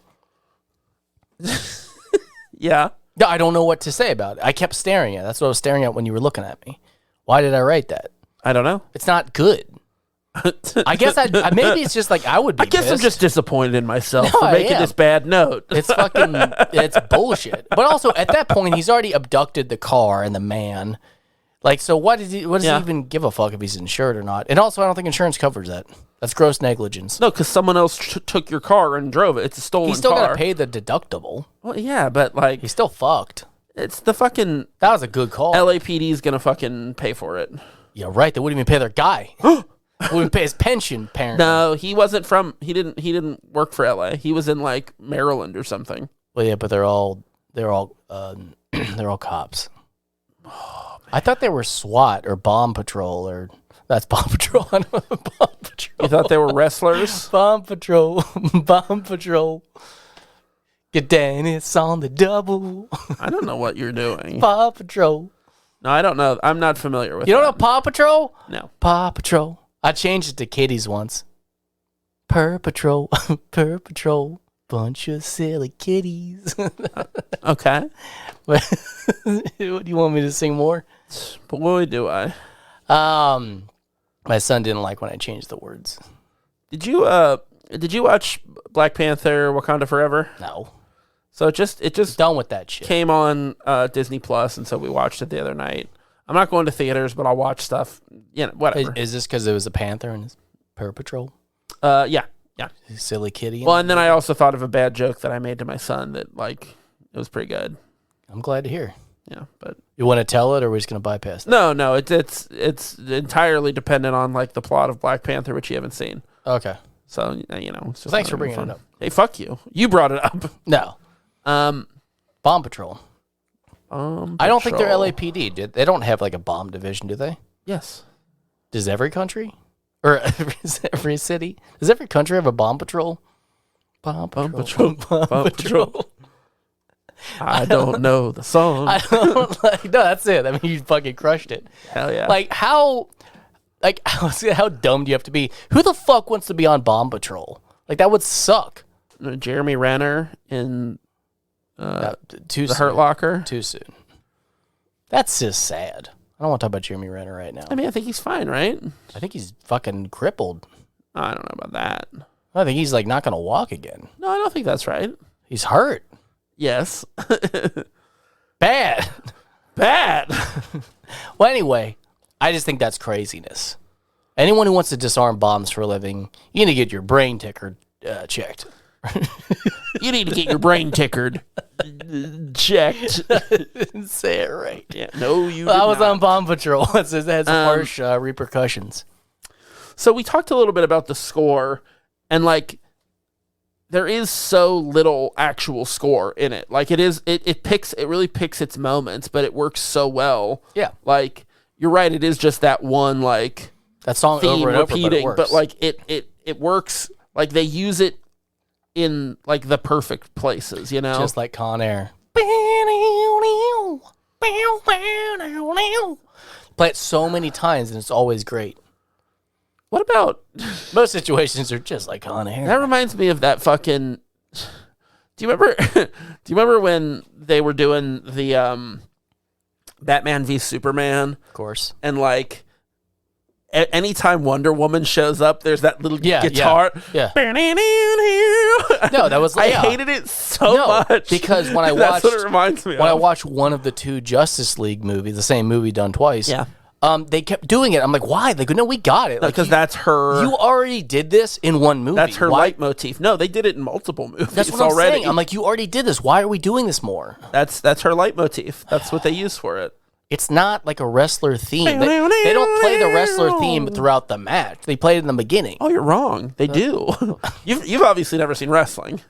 Yeah. I don't know what to say about it. I kept staring at it. That's what I was staring at when you were looking at me. Why did I write that? I don't know. It's not good. I guess maybe it's just like I would be I guess pissed. I'm just disappointed in myself No, for I making am. this bad note. It's bullshit. But also at that point he's already abducted the car and the man. Like, so what does he even give a fuck if he's insured or not? And also I don't think insurance covers that. That's gross negligence. No, because someone else took your car and drove it. It's a stolen car. He's still got to pay the deductible. Well, yeah, but like... He's still fucked. It's the fucking... That was a good call. LAPD's going to fucking pay for it. Yeah, right. They wouldn't even pay their guy. They wouldn't pay his pension, apparently. No, he wasn't from... He didn't work for LA. He was in like Maryland or something. Well, yeah, but they're all they're all cops. Oh, I thought they were SWAT or Bomb Patrol or... That's Bomb Patrol. Bomb Patrol. You thought they were wrestlers? Bomb Patrol. Bomb Patrol. Get down, it's on the double. I don't know what you're doing. Paw Patrol. No, I don't know. I'm not familiar with You don't that. know Paw Patrol? No. Paw Patrol. I changed it to kitties once. Per Patrol. Per Patrol. Bunch of silly kitties. Okay. What do you want me to sing more? Boy, do I. My son didn't like when I changed the words. Did you watch Black Panther Wakanda Forever? No. So it just Done with that shit. came on Disney Plus, and so we watched it the other night. I'm not going to theaters, but I'll watch stuff. Whatever. Is this because it was a panther and Per Patrol? Yeah. Silly kitty. Well, and then I also thought of a bad joke that I made to my son that like it was pretty good. I'm glad to hear. Yeah, but You want to tell it, or are we just going to bypass that? no, it's entirely dependent on like the plot of Black Panther, which you haven't seen. Okay. So it's just Thanks not for really bringing fun. it up. Hey, fuck you. You brought it up. No. Bomb Patrol. I don't think they're LAPD. They don't have like a bomb division, do they? Yes. Does every country? Or every city? Does every country have a bomb patrol? Bomb patrol. Bomb patrol. I don't know the song. I don't like. No, that's it. I mean, you fucking crushed it. Hell yeah. How dumb do you have to be? Who the fuck wants to be on bomb patrol? Like, that would suck. Jeremy Renner in The Hurt Locker. Too soon. That's just sad. I don't want to talk about Jeremy Renner right now. I mean, I think he's fine, right? I think he's fucking crippled. I don't know about that. I think he's like not going to walk again. No, I don't think that's right. He's hurt. Yes. Bad. Bad. Well, anyway, I just think that's craziness. Anyone who wants to disarm bombs for a living, you need to get your brain ticker checked. You need to get your brain tickered. Checked. Say it right. Yeah. No, you I was not. on bomb patrol. It has harsh repercussions. So we talked a little bit about the score, and like there is so little actual score in it. Like it really picks its moments, but it works so well. Yeah. Like you're right, it is just that one like that song theme over and repeating, over, but like it works. Like they use it in like the perfect places, you know? Just like Con Air. Play it so many times and it's always great. What about most situations are just like Con Air. That reminds me of that fucking. Do you remember? Do you remember when they were doing the Batman v Superman? Of course. And like, anytime Wonder Woman shows up, there's that little guitar. Yeah. No, that was. I hated it so much because when I watched. That's what it reminds me of. When I watched one of the two Justice League movies, the same movie done twice. Yeah. They kept doing it. I'm like, why? They go, no, we got it. Like, because that's her. You already did this in one movie. That's her leitmotif. No, they did it in multiple movies. That's what already. I'm saying. I'm like, you already did this. Why are we doing this more? That's her leitmotif. That's what they use for it. It's not like a wrestler theme. They don't play the wrestler theme throughout the match. They play it in the beginning. Oh, you're wrong. They do. You've obviously never seen wrestling.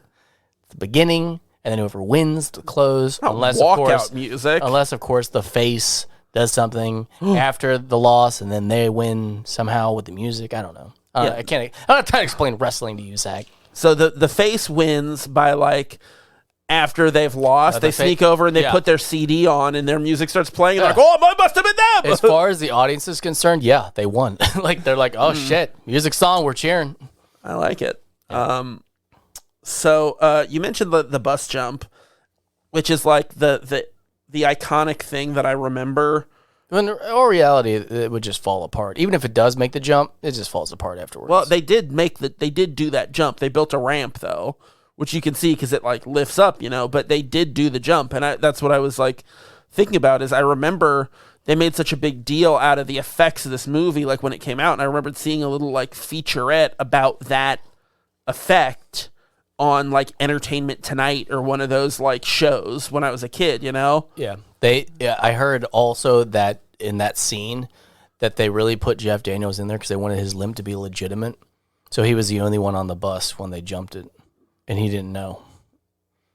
The beginning, and then whoever wins the close, unless of course the face does something after the loss, and then they win somehow with the music. I don't know. I'm not trying to explain wrestling to you, Zach. So the face wins by like after they've lost, they sneak over and they put their CD on, and their music starts playing. And they're like, oh, it must have been them. As far as the audience is concerned, yeah, they won. Like they're like, oh shit, music song, we're cheering. I like it. Yeah. So you mentioned the bus jump, which is like the iconic thing that I remember. In reality, it would just fall apart. Even if it does make the jump, it just falls apart afterwards. Well, they did do that jump. They built a ramp though, which you can see because it like lifts up, you know. But they did do the jump, and that's what I was like thinking about. Is I remember they made such a big deal out of the effects of this movie, like when it came out, and I remembered seeing a little like featurette about that effect on like Entertainment Tonight or one of those like shows when I was a kid, you know? Yeah. I heard also that in that scene that they really put Jeff Daniels in there because they wanted his limp to be legitimate. So he was the only one on the bus when they jumped it, and he didn't know.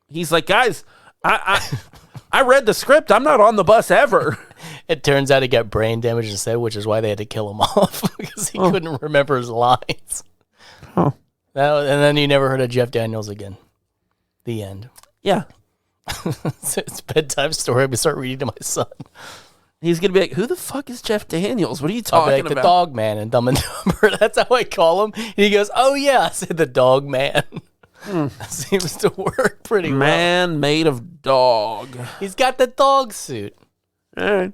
He's like, guys, I read the script. I'm not on the bus ever. It turns out he got brain damage instead, which is why they had to kill him off because he couldn't remember his lines. Huh. And then you never heard of Jeff Daniels again. The end. Yeah. It's a bedtime story. I'm going to start reading to my son. He's going to be like, who the fuck is Jeff Daniels? What are you talking about? The dog man in Dumb and Dumber. That's how I call him. And he goes, oh, yeah. I said the dog man. That seems to work pretty well. Man made of dog. He's got the dog suit. All right.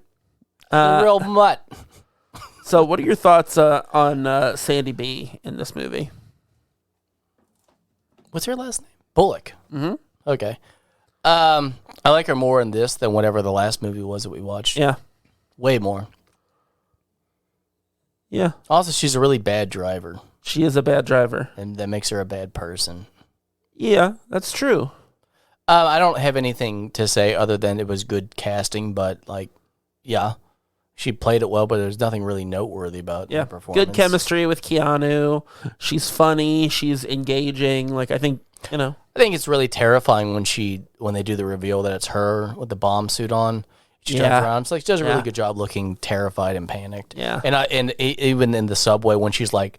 The real mutt. So what are your thoughts on Sandy B in this movie? What's her last name? Bullock. Mm-hmm. Okay. I like her more in this than whatever the last movie was that we watched. Yeah. Way more. Yeah. Also, she's a really bad driver. She is a bad driver. And that makes her a bad person. Yeah, that's true. I don't have anything to say other than it was good casting, but, like, yeah. She played it well, but there's nothing really noteworthy about the performance. Good chemistry with Keanu. She's funny. She's engaging. Like, I think You know, I think it's really terrifying when they do the reveal that it's her with the bomb suit on. She turns around. It's like she does a really good job looking terrified and panicked. Yeah. And even in the subway when she's like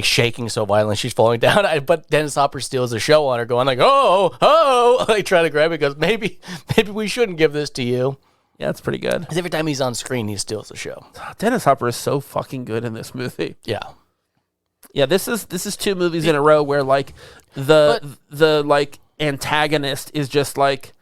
shaking so violently she's falling down. But Dennis Hopper steals the show on her, going like, oh, like trying to grab it. Goes, maybe we shouldn't give this to you. Yeah, it's pretty good. Because every time he's on screen, he steals the show. Dennis Hopper is so fucking good in this movie. Yeah. Yeah, this is 2 movies in a row where like the like antagonist is just like,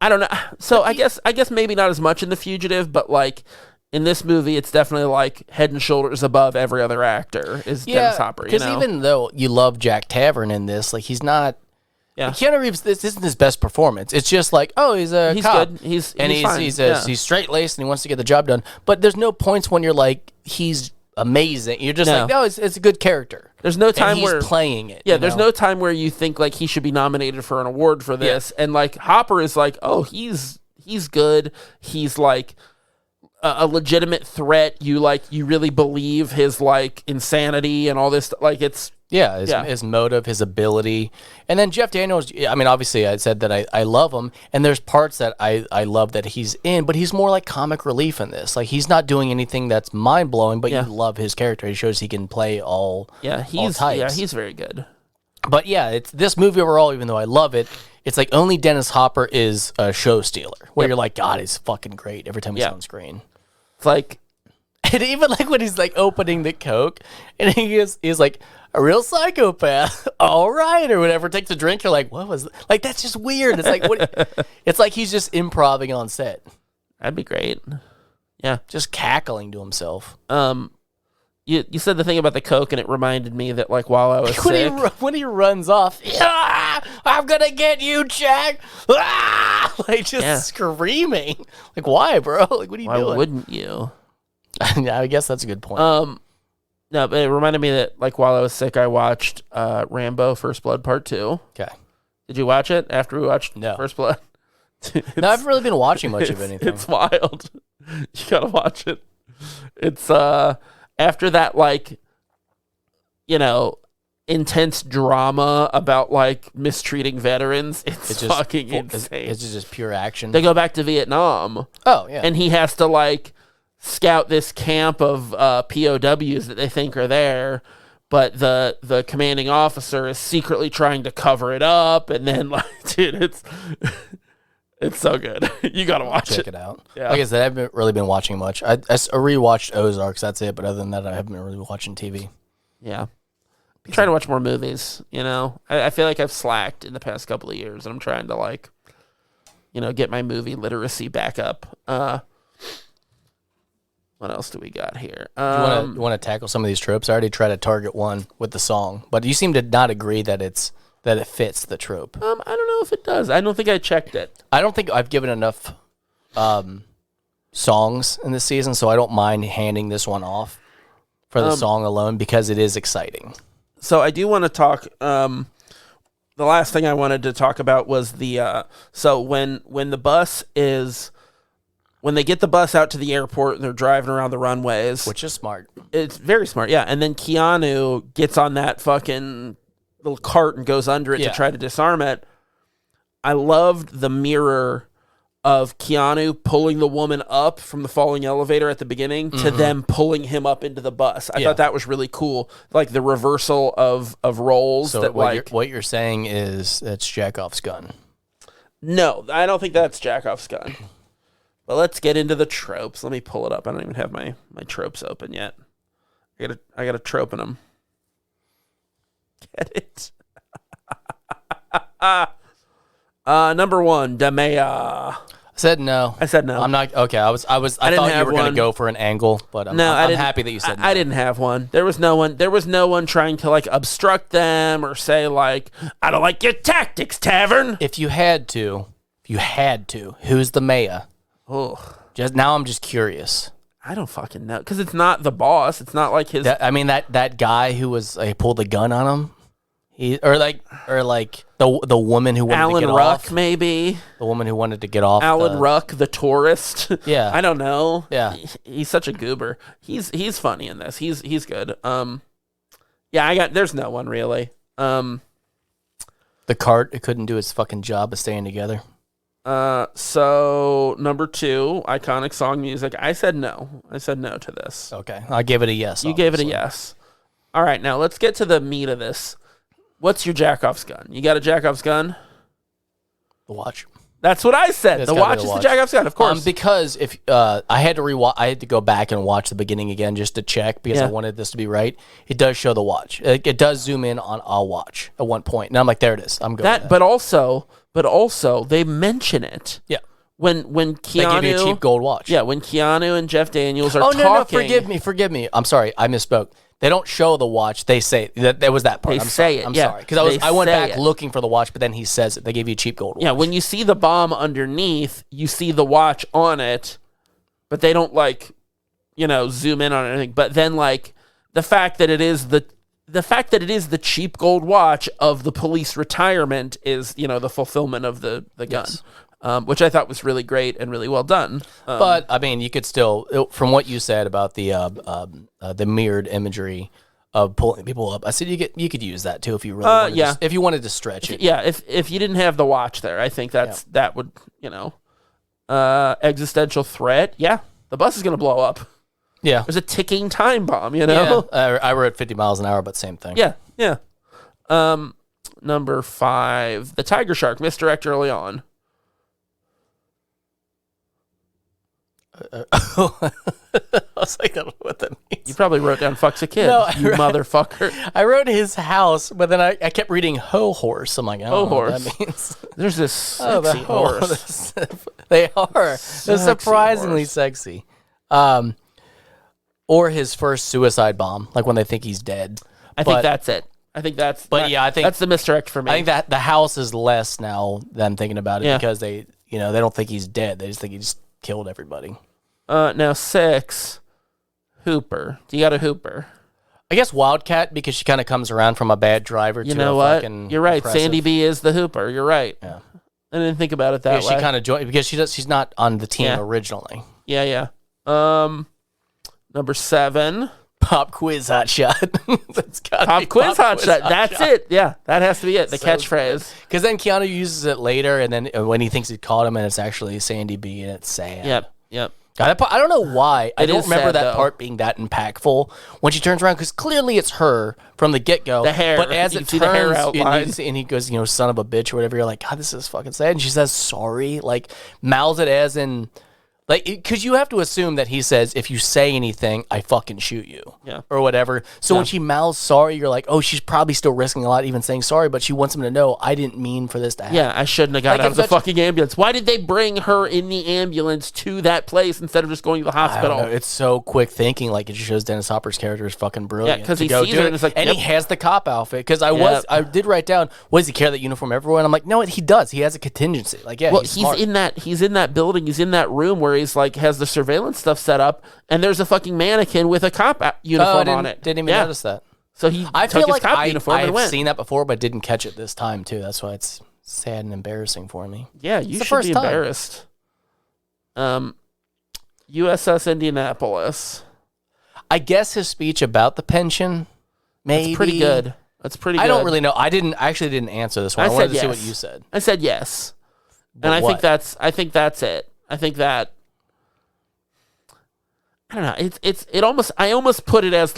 I don't know. So I guess maybe not as much in The Fugitive, but like in this movie, it's definitely like head and shoulders above every other actor is Dennis Hopper. Because even though you love Jack Tavern in this, like he's not. Yeah, Keanu Reeves. This isn't his best performance. It's just like, oh, he's cop. Good. He's straight laced and he wants to get the job done. But there's no points when you're like he's amazing. You're just like, no, it's a good character. There's no time where he's playing it. Yeah, there's no time where you think like he should be nominated for an award for this, and like Hopper is like, oh, he's good. He's like a legitimate threat. You really believe his like insanity and all this. Like it's his motive, his ability, and then Jeff Daniels. I mean, obviously, I said that I love him, and there's parts that I love that he's in, but he's more like comic relief in this. Like he's not doing anything that's mind blowing, but you love his character. He shows he can play all types. Yeah, he's very good. But yeah, it's this movie overall. Even though I love it, it's like only Dennis Hopper is a show stealer. Where you're like, God, he's fucking great every time he's on screen. It's like, and even like when he's like opening the Coke, and he's like. A real psychopath, all right, or whatever. Takes a drink. You're like, what was that? Like? That's just weird. It's like what? It's like he's just improvising on set. That'd be great. Yeah, just cackling to himself. You said the thing about the Coke, and it reminded me that like while I was sick, when he runs off, I'm gonna get you, Jack. Like just screaming. Like why, bro? Like what are you doing? Why wouldn't you? Yeah, I guess that's a good point. No, but it reminded me that, like, while I was sick, I watched Rambo: First Blood Part 2. Okay. Did you watch it after we watched First Blood? No, I haven't really been watching much of anything. It's wild. You gotta watch it. It's after that, like, intense drama about like mistreating veterans. It's just fucking insane. It's just pure action. They go back to Vietnam. Oh yeah, and he has to like scout this camp of POWs that they think are there, but the commanding officer is secretly trying to cover it up. And then like, dude, it's so good. You gotta watch Check it out. Yeah. Like I said, I haven't really been watching much. I rewatched Ozarks. That's it. But other than that, I haven't been really watching TV. Yeah. I'm trying to watch more movies, I feel like I've slacked in the past couple of years, and I'm trying to like, get my movie literacy back up. What else do we got here? You want to tackle some of these tropes? I already tried to target one with the song, but you seem to not agree that it fits the trope. I don't know if it does. I don't think I checked it. I don't think I've given enough songs in this season, so I don't mind handing this one off for the song alone because it is exciting. So I do want to talk. The last thing I wanted to talk about was so when they get the bus out to the airport and they're driving around the runways, which is smart. It's very smart, yeah. And then Keanu gets on that fucking little cart and goes under it to try to disarm it. I loved the mirror of Keanu pulling the woman up from the falling elevator at the beginning to them pulling him up into the bus. I thought that was really cool, like the reversal of roles. So what you're saying is that's Jackoff's gun. No, I don't think that's Jackoff's gun. But let's get into the tropes. Let me pull it up. I don't even have my tropes open yet. I got a trope in them. Get it? Number 1, Damea. I said no. I'm not okay. I thought you were going to go for an angle, but I'm happy that you said no. I didn't have one. There was no one trying to like obstruct them or say like, I don't like your tactics, Tavern. If you had to, who's the mayor? Oh, now I'm just curious. I don't fucking know because it's not the boss. It's not like his. That guy who was pulled the gun on him. Or the woman who wanted to get Ruck, off. Maybe the woman who wanted to get off. Alan Ruck, the tourist. Yeah, I don't know. Yeah, he's such a goober. He's funny in this. He's good. Yeah, there's no one really. The cart, it couldn't do its fucking job of staying together. So number 2, iconic song music. I said no. I said no to this. Okay, I gave it a yes. You gave it a yes. All right, now let's get to the meat of this. What's your jack-off's gun? You got a jack-off's gun? The watch. That's what I said. It's The watch is the jack-off's gun, of course. Because if I had to go back and watch the beginning again just to check because I wanted this to be right. It does show the watch. It does zoom in on a watch at one point, and I'm like, there it is. I'm going. That, but also, they mention it. Yeah. When Keanu, they give you a cheap gold watch. Yeah, when Keanu and Jeff Daniels are talking. No, forgive me. I'm sorry, I misspoke. They don't show the watch. They say that there was that part. They say it. I'm sorry because I went back it. looking for the watch, but then he says it. They gave you a cheap gold watch. Yeah, when you see the bomb underneath, you see the watch on it, but they don't zoom in on anything. But then the fact that it is the cheap gold watch of the police retirement is the fulfillment of the gun. Yes. Which I thought was really great and really well done. But I mean, you could still, from what you said about the mirrored imagery of pulling people up, I said you could use that too if you really wanted if you wanted to stretch it. Yeah, if you didn't have the watch there, I think that would existential threat. Yeah, the bus is gonna blow up. Yeah, there's a ticking time bomb. Yeah. I wrote 50 miles an hour, but same thing. Yeah. Number 5, the tiger shark misdirect early on. I was like, I don't know what that means. You probably wrote down fucks a kid, you motherfucker. I wrote his house, but then I kept reading ho horse. I'm like, I don't know what that means. There's this sexy horse. They are. They're surprisingly sexy. Or his first suicide bomb, like when they think he's dead. I think that's it. I think that's the misdirect for me. I think that the house is less now than thinking about it because they don't think he's dead. They just think he just killed everybody. Now 6, Hooper. Do you got a Hooper? I guess Wildcat because she kind of comes around from a bad driver to know a what? fucking You're right. impressive. Sandy B is the Hooper. You're right. Yeah. I didn't think about it that way. She kind of joined because she's not on the team originally. Yeah. Number 7. Pop quiz hot shot. Pop quiz hot shot. That's it. Yeah, that has to be it. The catchphrase. Because then Keanu uses it later, and then when he thinks he caught him, and it's actually Sandy B, and it's sad. Yep. God, I don't know why. I don't remember sad, that though. part being that impactful when she turns around, because clearly it's her from the get-go. The hair. But as you it see turns, the hair outline. and he goes, son of a bitch or whatever, you're like, God, this is fucking sad. And she says sorry, mouths it as in... because you have to assume that he says, if you say anything, I fucking shoot you. Yeah. Or whatever. So when she mouths sorry, you're like, oh, she's probably still risking a lot even saying sorry, but she wants him to know, I didn't mean for this to happen. Yeah, I shouldn't have got out of the fucking ambulance. Why did they bring her in the ambulance to that place instead of just going to the hospital? I don't know. It's so quick thinking. It just shows Dennis Hopper's character is fucking brilliant. Yeah, because he sees her and it's like, and he has the cop outfit. Because I did write down, does he carry that uniform everywhere? And I'm like, no, he does. He has a contingency. He's in that building. He's in that room where he's has the surveillance stuff set up, and there's a fucking mannequin with a cop uniform on it. Didn't even notice that. So I feel took like his cop uniform and went. I've seen that before, but didn't catch it this time too. That's why it's sad and embarrassing for me. Yeah, you should be embarrassed. USS Indianapolis. I guess his speech about the pension, maybe. That's pretty good. That's pretty good. I don't really know. I actually didn't answer this one. I wanted to see what you said. I said yes. And I think that's it. I think that I don't know. I almost put it as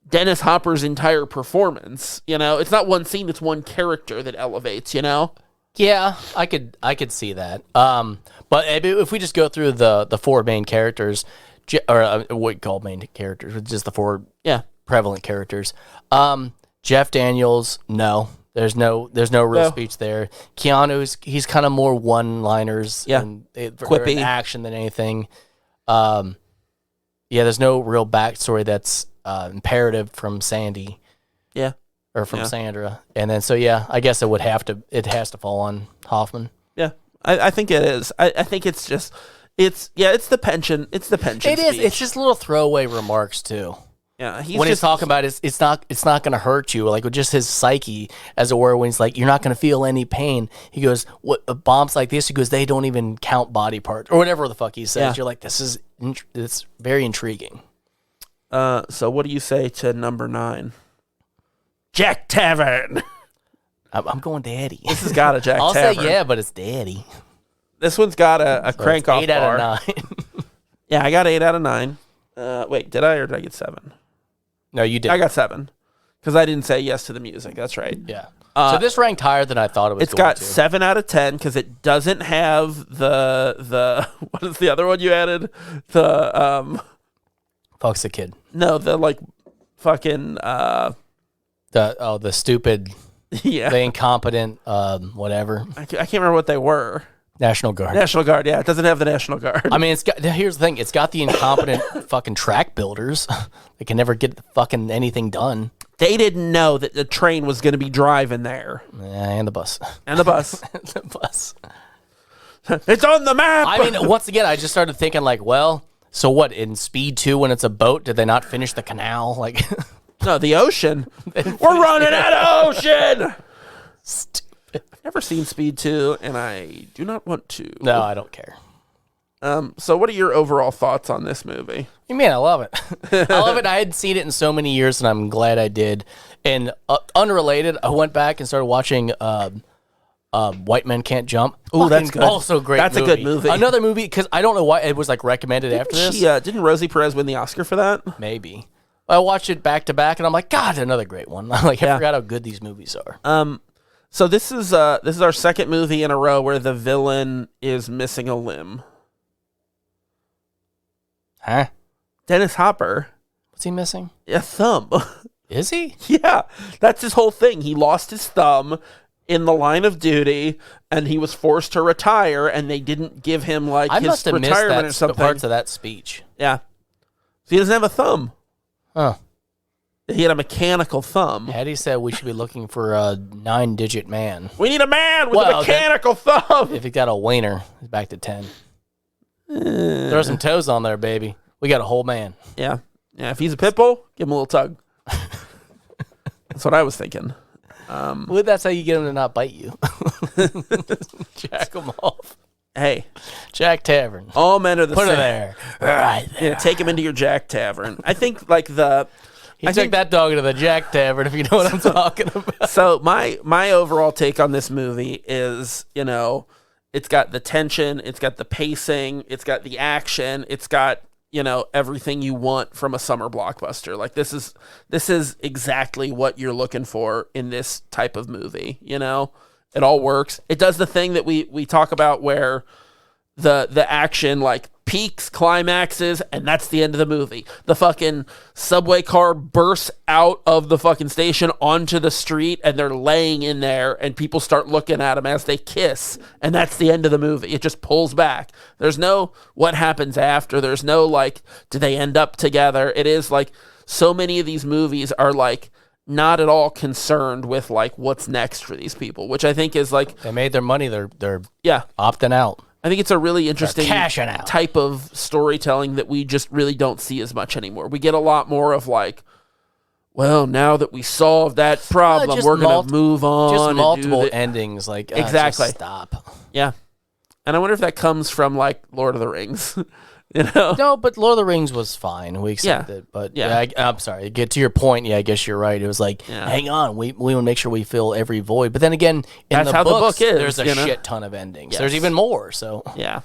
Dennis Hopper's entire performance. It's not one scene; it's one character that elevates. Yeah, I could see that. But if we just go through the 4 main characters, or what we call main characters, just the 4 prevalent characters. Jeff Daniels, no. There's no real speech there. Keanu's he's kind of more one-liners and quippy action than anything. There's no real backstory that's imperative from Sandy. Yeah. Or from Sandra. And then I guess it has to fall on Hoffman. Yeah. I think it is. I think it's just it's the pension. It's the pension. It is. It's just little throwaway remarks too. Yeah, he's talking about it's not going to hurt you, with just his psyche, as it were. When he's like, you're not going to feel any pain. He goes, what bombs like this? He goes, they don't even count body parts or whatever the fuck he says. Yeah. You're like, it's very intriguing. So what do you say to number 9? Jack Tavern. I'm going Daddy. This has got a Jack I'll Tavern. say yeah, but it's Daddy. This one's got a So crank off 8 bar. out of 9. Yeah, I got 8 out of 9. Wait, did I or did I get 7? No, you did. I got 7 because I didn't say yes to the music. That's right. Yeah. So this ranked higher than I thought it was. It's got 7 out of 10 because it doesn't have the what is the other one you added? The Fuck's the kid. no, the like fucking The stupid, yeah. the incompetent, whatever. I can't remember what they were. National Guard. National Guard. Yeah, it doesn't have the National Guard. I mean, it's got. Here's the thing. It's got the incompetent fucking track builders. They can never get fucking anything done. They didn't know that the train was going to be driving there. And the bus. And the bus. The bus. It's on the map. I mean, once again, I just started thinking like, well, so what? In Speed 2, when it's a boat, did they not finish the canal? Like, no, the ocean. We're running out of ocean. stupid. I've never seen Speed 2, and I do not want to. No, I don't care. So what are your overall thoughts on this movie? Man, I love it. I love it. I had seen it in so many years, and I'm glad I did. And unrelated, I went back and started watching White Men Can't Jump. Ooh, that's good. Also great. That's a good movie. Another movie, because I don't know why it was like recommended after this. Didn't Rosie Perez win the Oscar for that? Maybe. I watched it back to back, and I'm like, God, another great one. Like, I forgot how good these movies are. So this is our second movie in a row where the villain is missing a limb. Huh? Dennis Hopper, What's he missing? a thumb. Is he? Yeah, that's his whole thing. He lost his thumb in the line of duty, and he was forced to retire, and they didn't give him like I his must have missed retirement or that something. parts of that speech. Yeah, so he doesn't have a thumb. Huh. He had a mechanical thumb. Hattie said we should be looking for a 9-digit man. We need a man with a Well, mechanical thumb. If he got a wiener, he's back to 10. Throw some toes on there, baby. We got a whole man. Yeah. If he's a pit bull, give him a little tug. That's what I was thinking. Well, that's how you get him to not bite you. Jack him off. Hey, Jack Tavern. all men are the Put same. it there. Right there. Yeah, take him into your Jack Tavern. I think like He took that dog into the Jack Tavern, if you know what I'm talking about. So my overall take on this movie is, it's got the tension, it's got the pacing, it's got the action, it's got, everything you want from a summer blockbuster. Like this is exactly what you're looking for in this type of movie, It all works. It does the thing that we talk about where the action like peaks, climaxes, and that's the end of the movie. The fucking subway car bursts out of the fucking station onto the street, and they're laying in there, and people start looking at them as they kiss, and that's the end of the movie. It just pulls back. There's no what happens after. There's no like, do they end up together? It is like so many of these movies are like not at all concerned with like what's next for these people, which I think is like They made their money. They're yeah. opting out. I think it's a really interesting cashing out. type of storytelling that we just really don't see as much anymore. We get a lot more of like, well, now that we solved that problem, just we're going to move on. Just and do multiple the- endings. Like, Exactly. just stop. Yeah. And I wonder if that comes from like Lord of the Rings. No, but Lord of the Rings was fine. We accept it. But Yeah. I'm sorry. Get to your point. Yeah, I guess you're right. It was like, hang on. We want to make sure we fill every void. But then again, in That's the how the books, book is, there's a shit ton of endings. Yes. There's even more. So Yeah.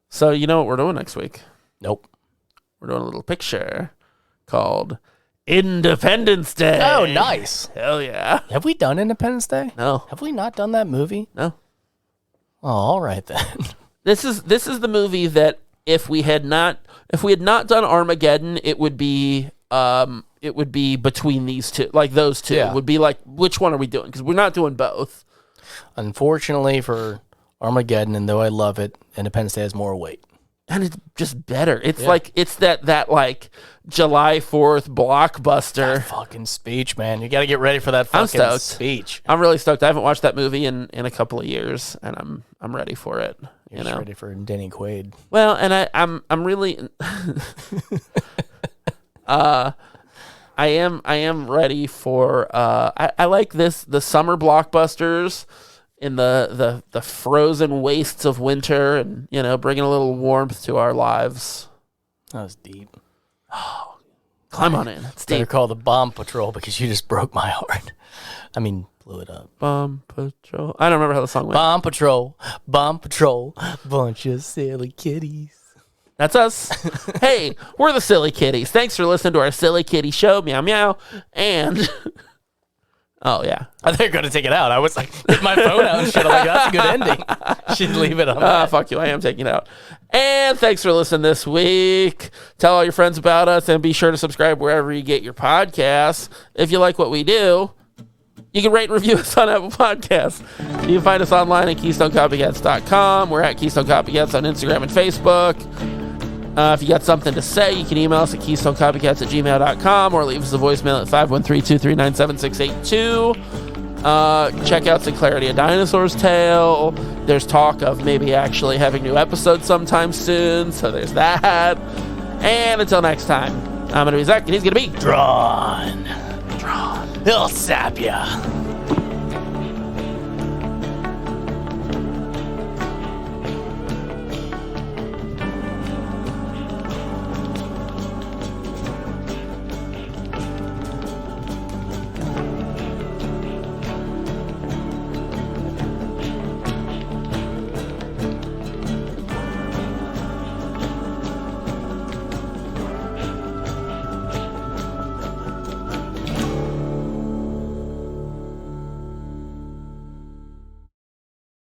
So you know what we're doing next week? nope. We're doing a little picture called Independence Day. Oh, nice. Hell yeah. Have we done Independence Day? No. Have we not done that movie? No. Oh, all right then. This is the movie that if we had not done Armageddon, it would be between these two, like those two. Yeah. It would be like, which one are we doing? Because we're not doing both. Unfortunately for Armageddon, and though I love it, Independence Day has more weight. And it's just better. It's like it's that like July 4th blockbuster. That fucking speech, man. You got to get ready for that I'm fucking stoked. speech. I'm really stoked. I haven't watched that movie in a couple of years, and I'm ready for it. You're just ready for Denny Quaid. Well, and I'm really I am ready for I like the summer blockbusters in the frozen wastes of winter, and bringing a little warmth to our lives. That was deep. Climb on in. It's better call the Bomb Patrol because you just broke my heart. I mean, blew it up. Bomb Patrol. I don't remember how the song went. Bomb Patrol, bunch of silly kitties. That's us. Hey, we're the Silly Kitties. Thanks for listening to our Silly Kitty show. Meow, meow. And... Oh, yeah. I thought you were going to take it out. I was like, hit my phone out and shit. I'm like, that's a good ending. Should leave it on that. Fuck you. I am taking it out. And thanks for listening this week. Tell all your friends about us and be sure to subscribe wherever you get your podcasts. If you like what we do, you can rate and review us on Apple Podcasts. You can find us online at KeystoneCopycats.com. We're at Keystone Copycats on Instagram and Facebook. If you got something to say, you can email us at keystonecopycats@gmail.com or leave us a voicemail at 513-239-7682. Check out Clarity A Dinosaur's Tale. There's talk of maybe actually having new episodes sometime soon, so there's that. And until next time, I'm going to be Zach, and he's going to be Drawn. He'll sap ya.